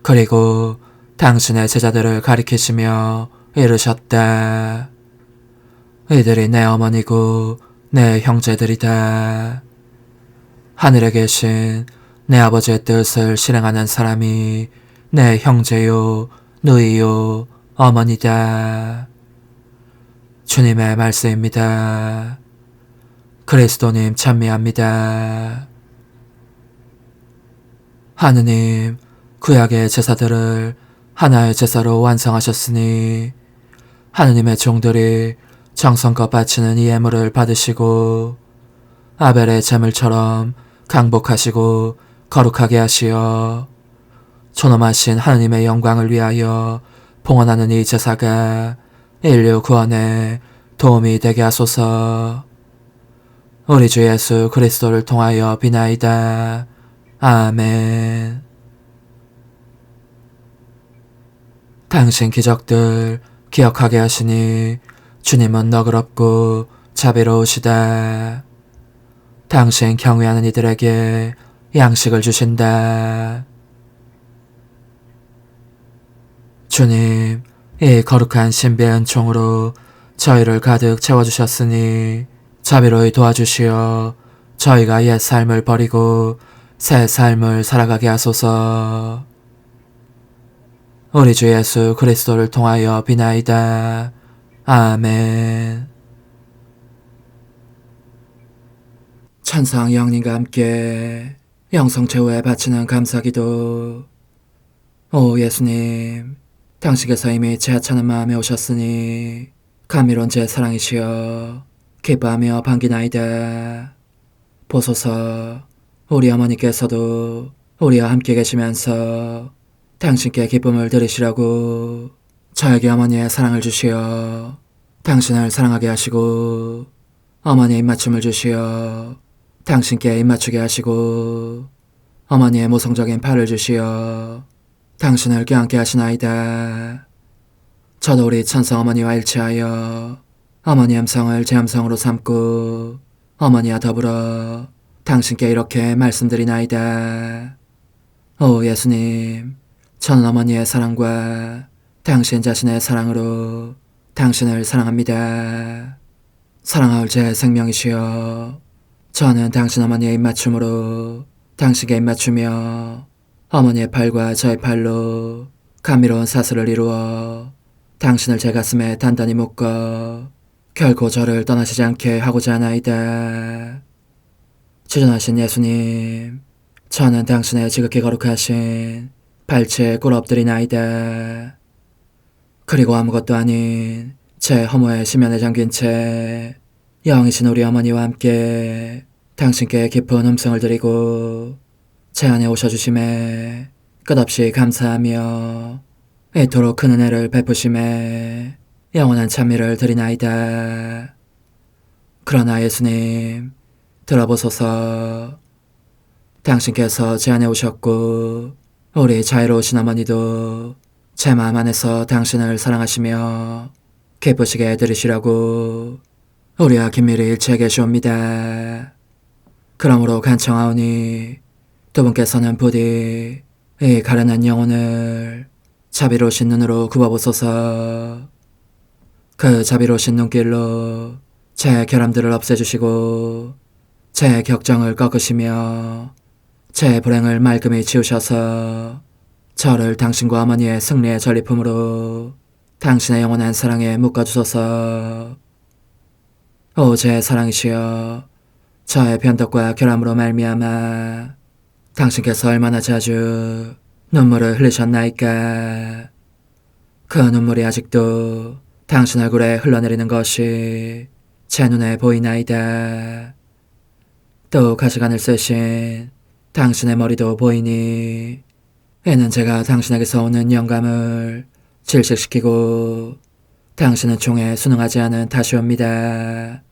그리고 당신의 제자들을 가리키시며 이르셨다. 이들이 내 어머니고 내 형제들이다. 하늘에 계신 내 아버지의 뜻을 실행하는 사람이 내 형제요, 누이요, 어머니다. 주님의 말씀입니다. 그리스도님 찬미합니다. 하느님, 구약의 제사들을 하나의 제사로 완성하셨으니 하느님의 종들이 정성껏 바치는 이 예물을 받으시고 아벨의 제물처럼 강복하시고 거룩하게 하시어 존엄하신 하느님의 영광을 위하여 봉헌하는 이 제사가 인류 구원에 도움이 되게 하소서. 우리 주 예수 그리스도를 통하여 비나이다. 아멘. 당신 기적들 기억하게 하시니 주님은 너그럽고 자비로우시다. 당신 경외하는 이들에게 양식을 주신다. 주님, 이 거룩한 신비의 은총으로 저희를 가득 채워주셨으니 자비로이 도와주시어 저희가 옛 삶을 버리고 새 삶을 살아가게 하소서. 우리 주 예수 그리스도를 통하여 비나이다. 아멘. 천상 영님과 함께 영성 최후에 바치는 감사기도. 오 예수님, 당신께서 이미 제 하찮은 마음에 오셨으니 감미로운 제 사랑이시여 기뻐하며 반기나이다. 보소서, 우리 어머니께서도 우리와 함께 계시면서 당신께 기쁨을 드리시라고 저에게 어머니의 사랑을 주시어 당신을 사랑하게 하시고 어머니의 입맞춤을 주시어 당신께 입맞추게 하시고 어머니의 모성적인 팔을 주시어 당신을 껴안게 하시나이다. 저도 우리 천성 어머니와 일치하여 어머니의 음성을 제 음성으로 삼고 어머니와 더불어 당신께 이렇게 말씀드리나이다. 오 예수님, 저는 어머니의 사랑과 당신 자신의 사랑으로 당신을 사랑합니다. 사랑하올 제 생명이시여, 저는 당신 어머니의 입맞춤으로 당신께 입맞추며 어머니의 팔과 저의 팔로 감미로운 사슬을 이루어 당신을 제 가슴에 단단히 묶어 결코 저를 떠나시지 않게 하고자 하나이다. 지존하신 예수님, 저는 당신의 지극히 거룩하신 발치에 꿇어 엎드리나이다. 그리고 아무것도 아닌 제 허무의 심연에 잠긴 채 영이신 우리 어머니와 함께 당신께 깊은 음성을 드리고 제 안에 오셔주심에 끝없이 감사하며 이토록 큰 은혜를 베푸심에 영원한 찬미를 드리나이다. 그러나 예수님, 들어보소서. 당신께서 제 안에 오셨고 우리 자애로우신 어머니도 제 마음 안에서 당신을 사랑하시며 기쁘시게 들으시라고 우리와 긴밀히 일치해 계시옵니다. 그러므로 간청하오니 두 분께서는 부디 이 가련한 영혼을 자비로우신 눈으로 굽어보소서. 그 자비로우신 눈길로 제 결함들을 없애주시고 제 격정을 꺾으시며 제 불행을 말끔히 지우셔서 저를 당신과 어머니의 승리의 전리품으로 당신의 영원한 사랑에 묶어주소서. 오 제 사랑이시여, 저의 변덕과 결함으로 말미암아 당신께서 얼마나 자주 눈물을 흘리셨나이까. 그 눈물이 아직도 당신 얼굴에 흘러내리는 것이 제 눈에 보이나이다. 또 가시관을 쓰신 당신의 머리도 보이니 이는 제가 당신에게서 오는 영감을 질식시키고 당신은 총에 순응하지 않은 탓이옵니다.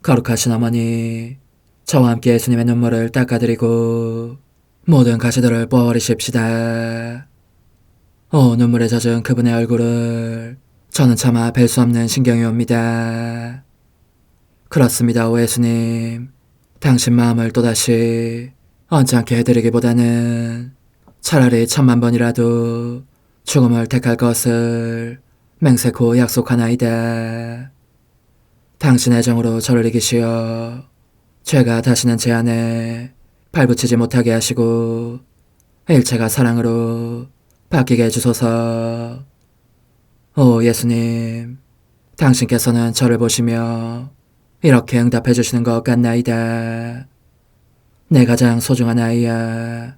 거룩하신 어머니, 저와 함께 예수님의 눈물을 닦아드리고 모든 가시들을 뽑아버리십시다. 오 눈물에 젖은 그분의 얼굴을 저는 차마 뵐 수 없는 신경이 옵니다. 그렇습니다. 오 예수님, 당신 마음을 또다시 언짢게 해드리기보다는 차라리 10,000,000번이라도 죽음을 택할 것을 맹세코 약속하나이다. 당신의 정으로 저를 이기시어 죄가 다시는 제 안에 발붙이지 못하게 하시고 일체가 사랑으로 바뀌게 해주소서. 오 예수님, 당신께서는 저를 보시며 이렇게 응답해 주시는 것 같나이다. 내 가장 소중한 아이야,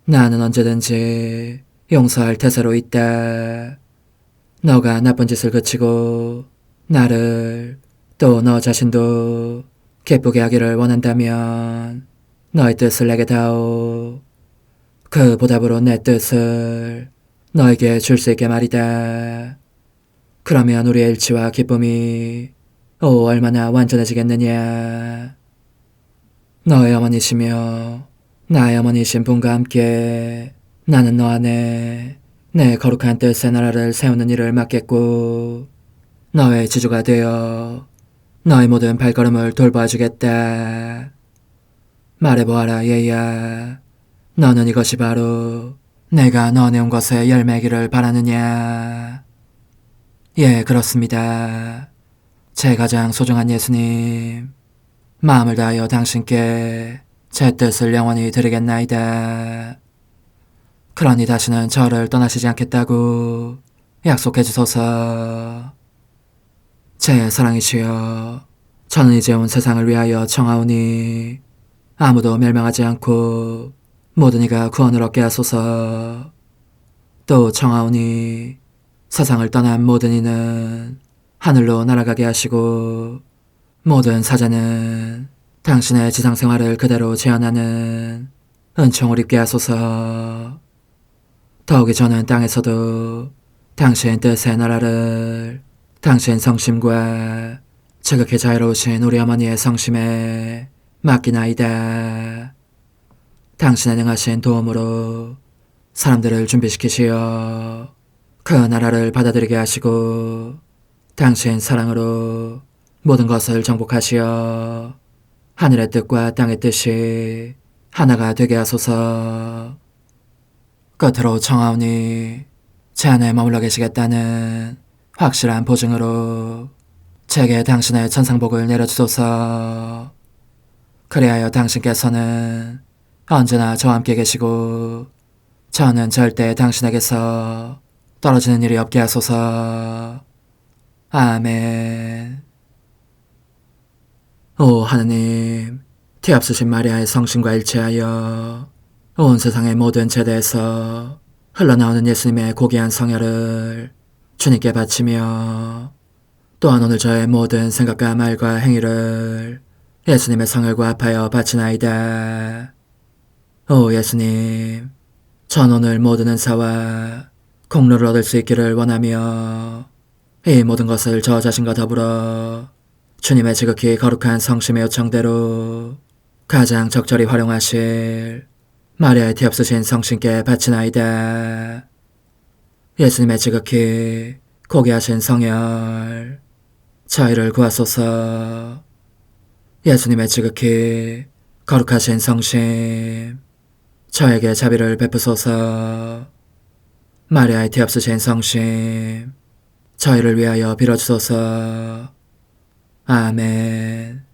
나는 언제든지 용서할 태세로 있다. 너가 나쁜 짓을 그치고 나를 또 너 자신도 기쁘게 하기를 원한다면 너의 뜻을 내게 다오. 그 보답으로 내 뜻을 너에게 줄 수 있게 말이다. 그러면 우리의 일치와 기쁨이 얼마나 완전해지겠느냐. 너의 어머니시며 나의 어머니신 분과 함께 나는 너 안에 내 거룩한 뜻의 나라를 세우는 일을 맡겠고 너의 지주가 되어 너의 모든 발걸음을 돌봐주겠다. 말해보아라 얘야, 너는 이것이 바로 내가 넣어내온 것의 열매기를 바라느냐. 예, 그렇습니다. 제 가장 소중한 예수님, 마음을 다하여 당신께 제 뜻을 영원히 드리겠나이다. 그러니 다시는 저를 떠나시지 않겠다고 약속해 주소서. 제 사랑이시여, 저는 이제 온 세상을 위하여 청하오니 아무도 멸망하지 않고 모든 이가 구원을 얻게 하소서. 또 청하오니 세상을 떠난 모든 이는 하늘로 날아가게 하시고 모든 사자는 당신의 지상생활을 그대로 재현하는 은총을 입게 하소서. 더욱이 저는 땅에서도 당신 뜻의 나라를 당신 성심과 지극히 자유로우신 우리 어머니의 성심에 맡기나이다. 당신의 능하신 도움으로 사람들을 준비시키시어 그 나라를 받아들이게 하시고 당신 사랑으로 모든 것을 정복하시어 하늘의 뜻과 땅의 뜻이 하나가 되게 하소서. 끝으로 청하오니 제 안에 머물러 계시겠다는 확실한 보증으로 제게 당신의 천상복을 내려주소서. 그리하여 당신께서는 언제나 저와 함께 계시고 저는 절대 당신에게서 떨어지는 일이 없게 하소서. 아멘. 오 하느님, 뒤앞서신 마리아의 성심과 일치하여 온 세상의 모든 제대에서 흘러나오는 예수님의 고귀한 성혈을 주님께 바치며 또한 오늘 저의 모든 생각과 말과 행위를 예수님의 성혈과 합하여 바치나이다. 오 예수님, 전 오늘 모든 은사와 공로를 얻을 수 있기를 원하며 이 모든 것을 저 자신과 더불어 주님의 지극히 거룩한 성심의 요청대로 가장 적절히 활용하실 마리아의 뒤앞서신 성신께 바치나이다. 예수님의 지극히 고귀하신 성혈, 저희를 구하소서. 예수님의 지극히 거룩하신 성심, 저에게 자비를 베푸소서. 마리아의 뒤앞서신 성심, 저희를 위하여 빌어주소서. 아멘.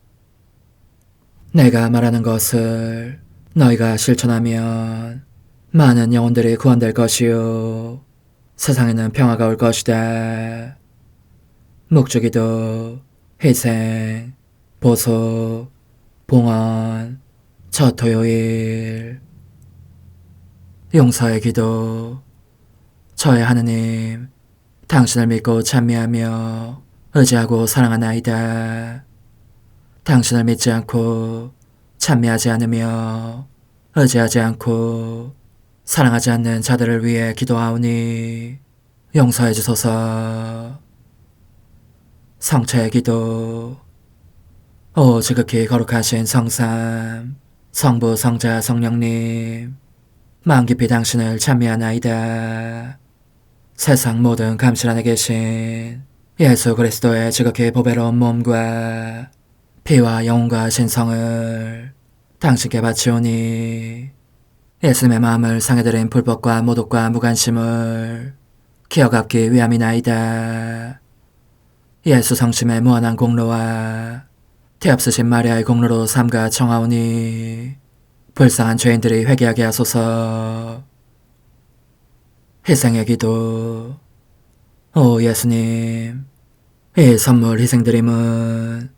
내가 말하는 것을 너희가 실천하면 많은 영혼들이 구원될 것이요 세상에는 평화가 올 것이다. 묵주기도, 희생, 보속, 봉헌, 첫 토요일. 용서의 기도. 저의 하느님, 당신을 믿고 찬미하며 의지하고 사랑하나이다. 당신을 믿지 않고 찬미하지 않으며 의지하지 않고 사랑하지 않는 자들을 위해 기도하오니 용서해 주소서. 성체의 기도. 오 지극히 거룩하신 성삼, 성부, 성자, 성령님, 마음 깊이 당신을 찬미하나이다. 세상 모든 감실 안에 계신 예수 그리스도의 지극히 보배로운 몸과 피와 영혼과 신성을 당신께 바치오니 예수님의 마음을 상해드린 불법과 모독과 무관심을 기어갚기 위함이나이다. 예수 성심의 무한한 공로와 뒤앞서신 마리아의 공로로 삼가 청하오니 불쌍한 죄인들이 회개하게 하소서. 희생의 기도. 오 예수님, 이 선물 희생드림은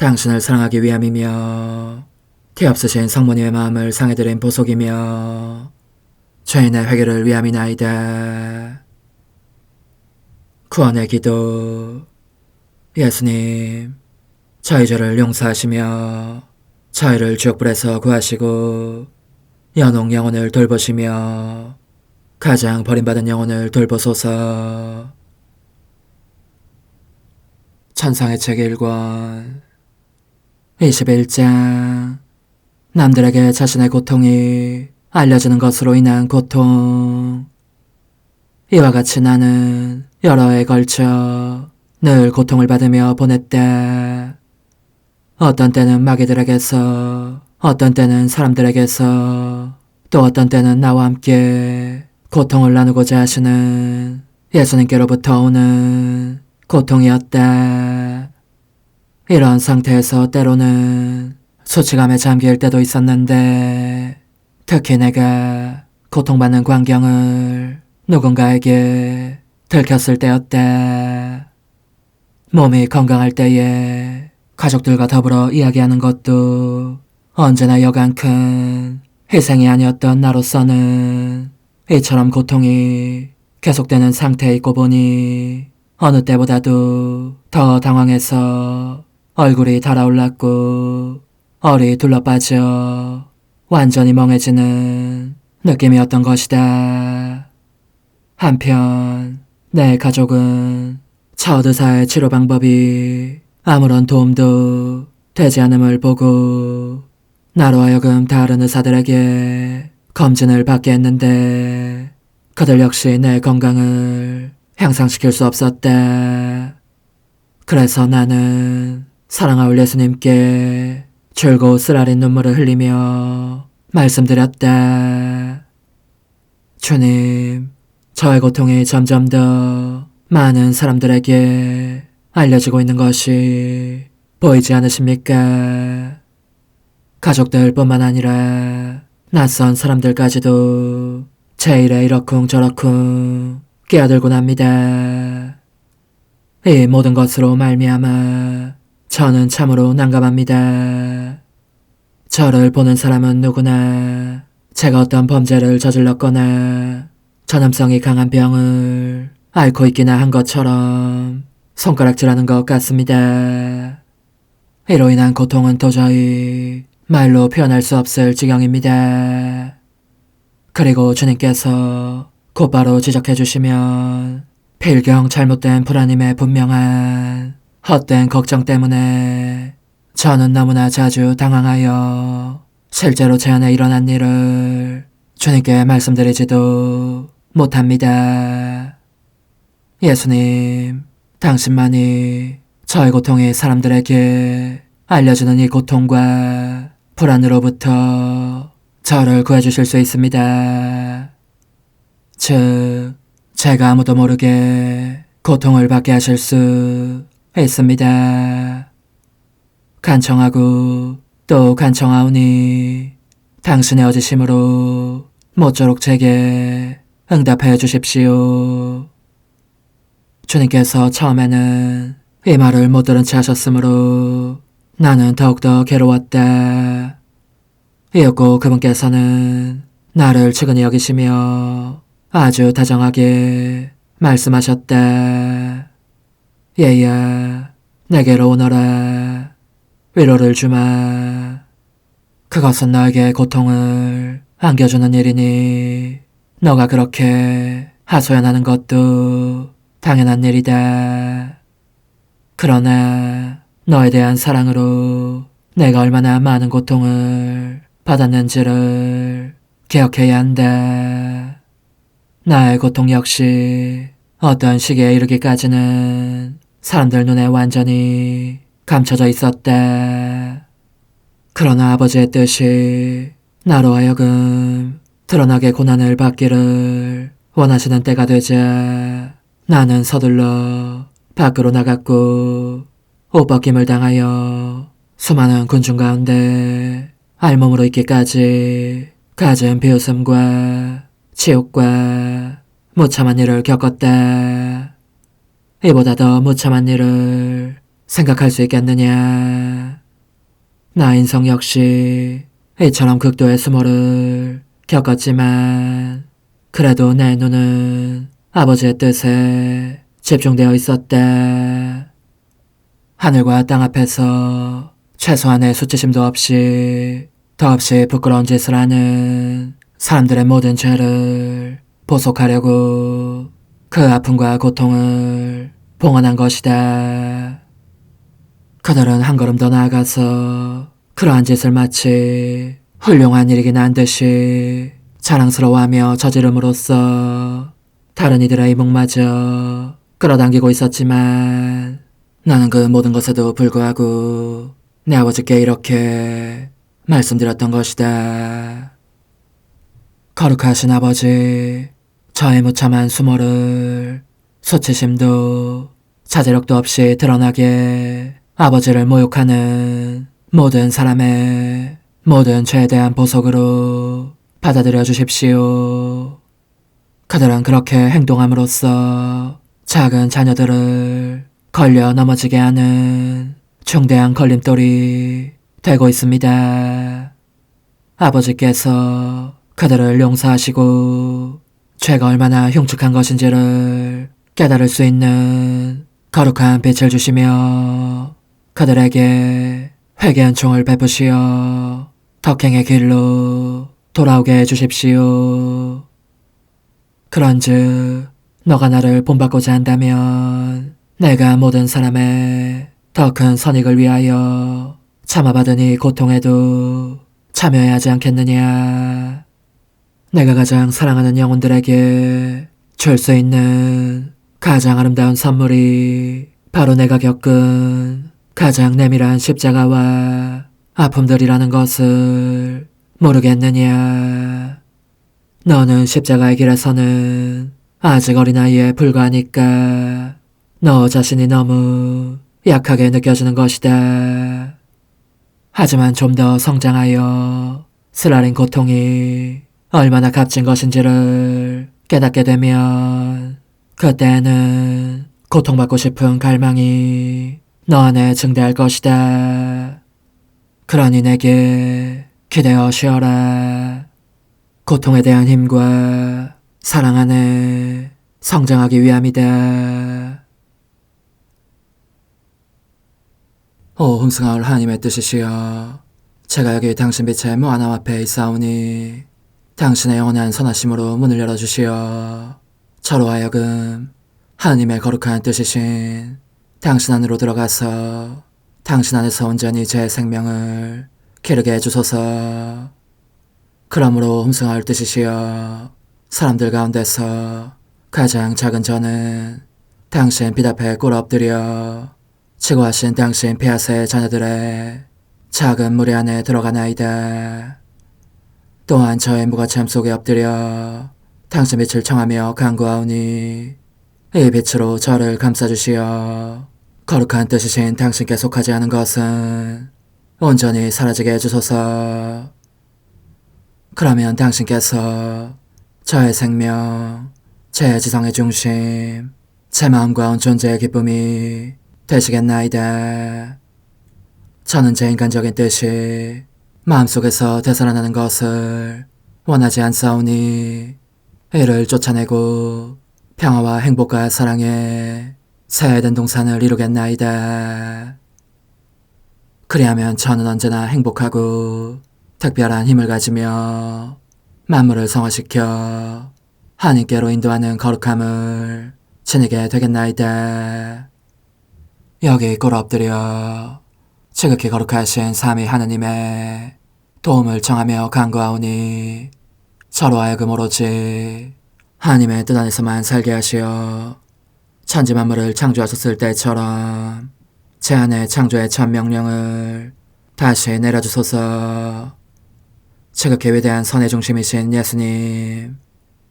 당신을 사랑하기 위함이며 뒤앞서신 성모님의 마음을 상해드린 보속이며 죄인의 회개를 위함이나이다. 구원의 기도. 예수님, 저희 죄를 용서하시며 저희를 지옥불에서 구하시고 연옥 영혼을 돌보시며 가장 버림받은 영혼을 돌보소서. 천상의 책 1권 21장. 남들에게 자신의 고통이 알려지는 것으로 인한 고통. 이와 같이 나는 여러 해에 걸쳐 늘 고통을 받으며 보냈다. 어떤 때는 마귀들에게서, 어떤 때는 사람들에게서, 또 어떤 때는 나와 함께 고통을 나누고자 하시는 예수님께로부터 오는 고통이었다. 이런 상태에서 때로는 수치감에 잠길 때도 있었는데 특히 내가 고통받는 광경을 누군가에게 들켰을 때였다. 몸이 건강할 때에 가족들과 더불어 이야기하는 것도 언제나 여간 큰 희생이 아니었던 나로서는 이처럼 고통이 계속되는 상태에 있고 보니 어느 때보다도 더 당황해서 얼굴이 달아올랐고 얼이 둘러빠져 완전히 멍해지는 느낌이었던 것이다. 한편 내 가족은 첫 의사의 치료 방법이 아무런 도움도 되지 않음을 보고 나로 하여금 다른 의사들에게 검진을 받게 했는데 그들 역시 내 건강을 향상시킬 수 없었다. 그래서 나는 사랑하올 예수님께 줄곧 쓰라린 눈물을 흘리며 말씀드렸다. 주님, 저의 고통이 점점 더 많은 사람들에게 알려지고 있는 것이 보이지 않으십니까? 가족들뿐만 아니라 낯선 사람들까지도 제 일에 이러쿵저러쿵 끼어들곤 합니다. 이 모든 것으로 말미암아 저는 참으로 난감합니다. 저를 보는 사람은 누구나 제가 어떤 범죄를 저질렀거나 전염성이 강한 병을 앓고 있기나 한 것처럼 손가락질하는 것 같습니다. 이로 인한 고통은 도저히 말로 표현할 수 없을 지경입니다. 그리고 주님께서 곧바로 지적해 주시면 필경 잘못된 불안임에 분명한 헛된 걱정 때문에 저는 너무나 자주 당황하여 실제로 제 안에 일어난 일을 주님께 말씀드리지도 못합니다. 예수님, 당신만이 저의 고통이 사람들에게 알려지는 이 고통과 불안으로부터 저를 구해주실 수 있습니다. 즉, 제가 아무도 모르게 고통을 받게 하실 수 있습니다. 간청하고 또 간청하오니 당신의 어지심으로 모쪼록 제게 응답해 주십시오. 주님께서 처음에는 이 말을 못 들은 채 하셨으므로 나는 더욱더 괴로웠다. 이윽고 그분께서는 나를 측은히 여기시며 아주 다정하게 말씀하셨다. 얘야, 내게로 오너라. 위로를 주마. 그것은 너에게 고통을 안겨주는 일이니 너가 그렇게 하소연하는 것도 당연한 일이다. 그러나 너에 대한 사랑으로 내가 얼마나 많은 고통을 받았는지를 기억해야 한다. 나의 고통 역시 어떤 시기에 이르기까지는 사람들 눈에 완전히 감춰져 있었다. 그러나 아버지의 뜻이 나로 하여금 드러나게 고난을 받기를 원하시는 때가 되자 나는 서둘러 밖으로 나갔고 옷벗김을 당하여 수많은 군중 가운데 알몸으로 있기까지 갖은 비웃음과 치욕과 무참한 일을 겪었다. 이보다 더 무참한 일을 생각할 수 있겠느냐. 나 인성 역시 이처럼 극도의 수모를 겪었지만 그래도 내 눈은 아버지의 뜻에 집중되어 있었다. 하늘과 땅 앞에서 최소한의 수치심도 없이 더없이 부끄러운 짓을 하는 사람들의 모든 죄를 보속하려고 그 아픔과 고통을 봉헌한 것이다. 그들은 한 걸음 더 나아가서 그러한 짓을 마치 훌륭한 일이긴 한 듯이 자랑스러워하며 저지름으로써 다른 이들의 이목마저 끌어당기고 있었지만 나는 그 모든 것에도 불구하고 내 아버지께 이렇게 말씀드렸던 것이다. 거룩하신 아버지, 저의 무참한 수모를 수치심도 자제력도 없이 드러나게 아버지를 모욕하는 모든 사람의 모든 죄에 대한 보석으로 받아들여 주십시오. 그들은 그렇게 행동함으로써 작은 자녀들을 걸려 넘어지게 하는 중대한 걸림돌이 되고 있습니다. 아버지께서 그들을 용서하시고 죄가 얼마나 흉측한 것인지를 깨달을 수 있는 거룩한 빛을 주시며 그들에게 회개 은총을 베푸시어 덕행의 길로 돌아오게 해주십시오. 그런즉 너가 나를 본받고자 한다면 내가 모든 사람의 더 큰 선익을 위하여 참아받은 이 고통에도 참여해야 하지 않겠느냐. 내가 가장 사랑하는 영혼들에게 줄 수 있는 가장 아름다운 선물이 바로 내가 겪은 가장 내밀한 십자가와 아픔들이라는 것을 모르겠느냐. 너는 십자가의 길에서는 아직 어린아이에 불과하니까 너 자신이 너무 약하게 느껴지는 것이다. 하지만 좀 더 성장하여 쓰라린 고통이 얼마나 값진 것인지를 깨닫게 되면 그때는 고통받고 싶은 갈망이 너 안에 증대할 것이다. 그러니 내게 기대어 쉬어라. 고통에 대한 힘과 사랑 안에 성장하기 위함이다. 오 흠승하올 하나님의 뜻이시여, 제가 여기 당신 빛의 무한함 앞에 있사오니 당신의 영원한 선하심으로 문을 열어주시어 저로 하여금 하나님의 거룩한 뜻이신 당신 안으로 들어가서 당신 안에서 온전히 제 생명을 기르게 해주소서. 그러므로 흠승하올 뜻이시여, 사람들 가운데서 가장 작은 저는 당신 빛 앞에 꿇어 엎드려 치고하신 당신 폐하세의 자녀들의 작은 무리 안에 들어가나이다. 또한 저의 무거참 속에 엎드려 당신 빛을 청하며 간구하오니 이 빛으로 저를 감싸주시어 거룩한 뜻이신 당신께 속하지 않은 것은 온전히 사라지게 해주소서. 그러면 당신께서 저의 생명, 제 지성의 중심, 제 마음과 온 존재의 기쁨이 되시겠나이다. 저는 제 인간적인 뜻이 마음속에서 되살아나는 것을 원하지 않사오니 이를 쫓아내고 평화와 행복과 사랑의 새 에덴 동산을 이루겠나이다. 그리하면 저는 언제나 행복하고 특별한 힘을 가지며 만물을 성화시켜 하나님께로 인도하는 거룩함을 지니게 되겠나이다. 여기 꿇어 엎드려 지극히 거룩하신 삼위 하느님의 도움을 청하며 간구하오니 저로 하여금 오로지 하나님의 뜻 안에서만 살게 하시어 천지 만물을 창조하셨을 때처럼 제 안에 창조의 첫 명령을 다시 내려주소서. 지극히 위대한 선의 중심이신 예수님,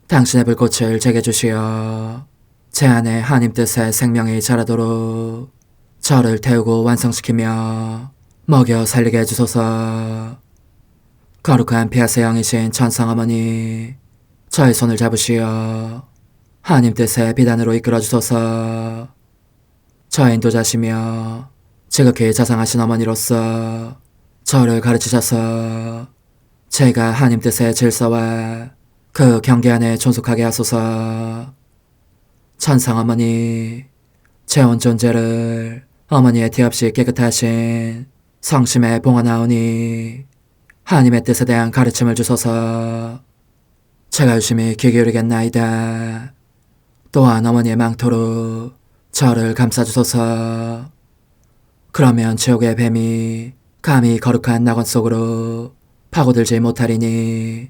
당신의 불꽃을 제게 주시어 제 안에 하나님 뜻의 생명이 자라도록 저를 태우고 완성시키며 먹여 살리게 해주소서. 거룩한 피아세 영이신 천상어머니, 저의 손을 잡으시어 하나님 뜻의 비단으로 이끌어주소서. 저의 인도자시며 지극히 자상하신 어머니로서 저를 가르치셔서 제가 하나님 뜻의 질서와 그 경계 안에 존속하게 하소서. 천상어머니, 제 온 존재를 어머니의 티 없이 깨끗하신 성심에 봉헌하오니 하나님의 뜻에 대한 가르침을 주소서. 제가 열심히 귀 기울이겠나이다. 또한 어머니의 망토로 저를 감싸주소서. 그러면 지옥의 뱀이 감히 거룩한 낙원 속으로 파고들지 못하리니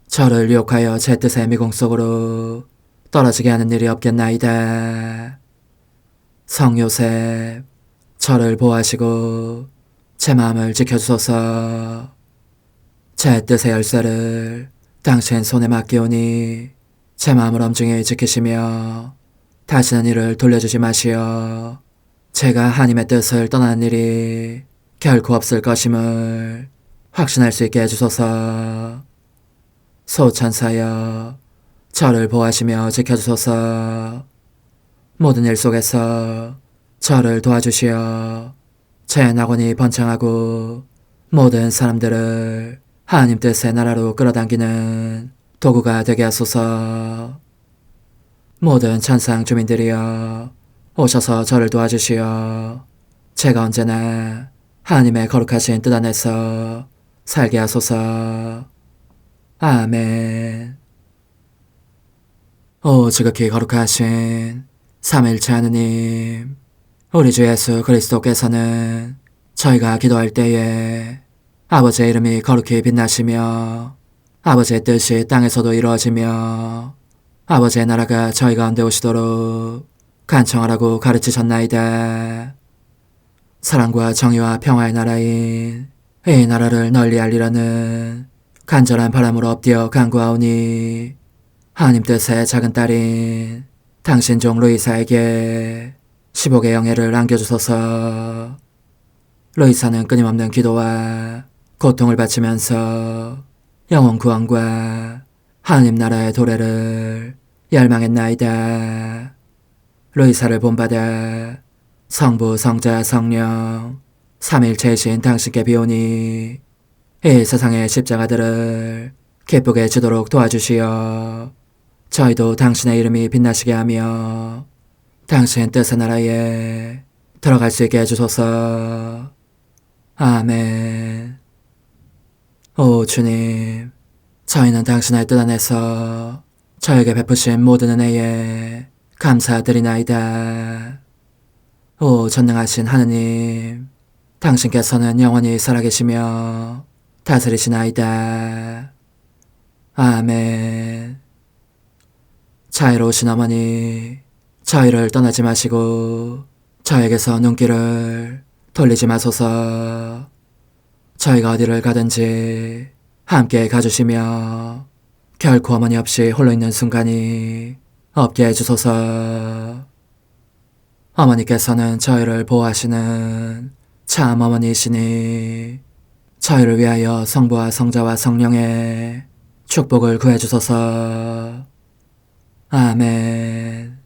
저를 유혹하여 제 뜻의 미궁 속으로 떨어지게 하는 일이 없겠나이다. 성 요셉, 저를 보호하시고 제 마음을 지켜주소서. 제 뜻의 열쇠를 당신 손에 맡기오니 제 마음을 엄중히 지키시며 다시는 이를 돌려주지 마시어 제가 하나님의 뜻을 떠나는 일이 결코 없을 것임을 확신할 수 있게 해주소서. 소천사여, 저를 보호하시며 지켜주소서. 모든 일 속에서 저를 도와주시어 제 낙원이 번창하고 모든 사람들을 하나님 뜻의 나라로 끌어당기는 도구가 되게 하소서. 모든 천상 주민들이여, 오셔서 저를 도와주시어 제가 언제나 하나님의 거룩하신 뜻 안에서 살게 하소서. 아멘. 오 지극히 거룩하신 삼위일체 하느님, 우리 주 예수 그리스도께서는 저희가 기도할 때에 아버지의 이름이 거룩히 빛나시며 아버지의 뜻이 땅에서도 이루어지며 아버지의 나라가 저희 가운데 오시도록 간청하라고 가르치셨나이다. 사랑과 정의와 평화의 나라인 이 나라를 널리 알리라는 간절한 바람으로 엎드려 간구하오니 하나님 뜻의 작은 딸인 당신 종 루이사에게 10억의 영예를 안겨주소서. 루이사는 끊임없는 기도와 고통을 바치면서 영혼 구원과 하나님 나라의 도래를 열망했나이다. 루이사를 본받아 성부, 성자, 성령 삼위일체이신 당신께 비오니 이 세상의 십자가들을 기쁘게 지도록 도와주시어 저희도 당신의 이름이 빛나시게 하며 당신 뜻의 나라에 들어갈 수 있게 해주소서. 아멘. 오 주님, 저희는 당신의 뜻 안에서 저에게 베푸신 모든 은혜에 감사드리나이다. 오 전능하신 하느님, 당신께서는 영원히 살아계시며 다스리시나이다. 아멘. 자애로우신 어머니, 저희를 떠나지 마시고 저에게서 눈길을 돌리지 마소서. 저희가 어디를 가든지 함께 가주시며 결코 어머니 없이 홀로 있는 순간이 없게 해주소서. 어머니께서는 저희를 보호하시는 참 어머니이시니 저희를 위하여 성부와 성자와 성령의 축복을 구해주소서. 아멘.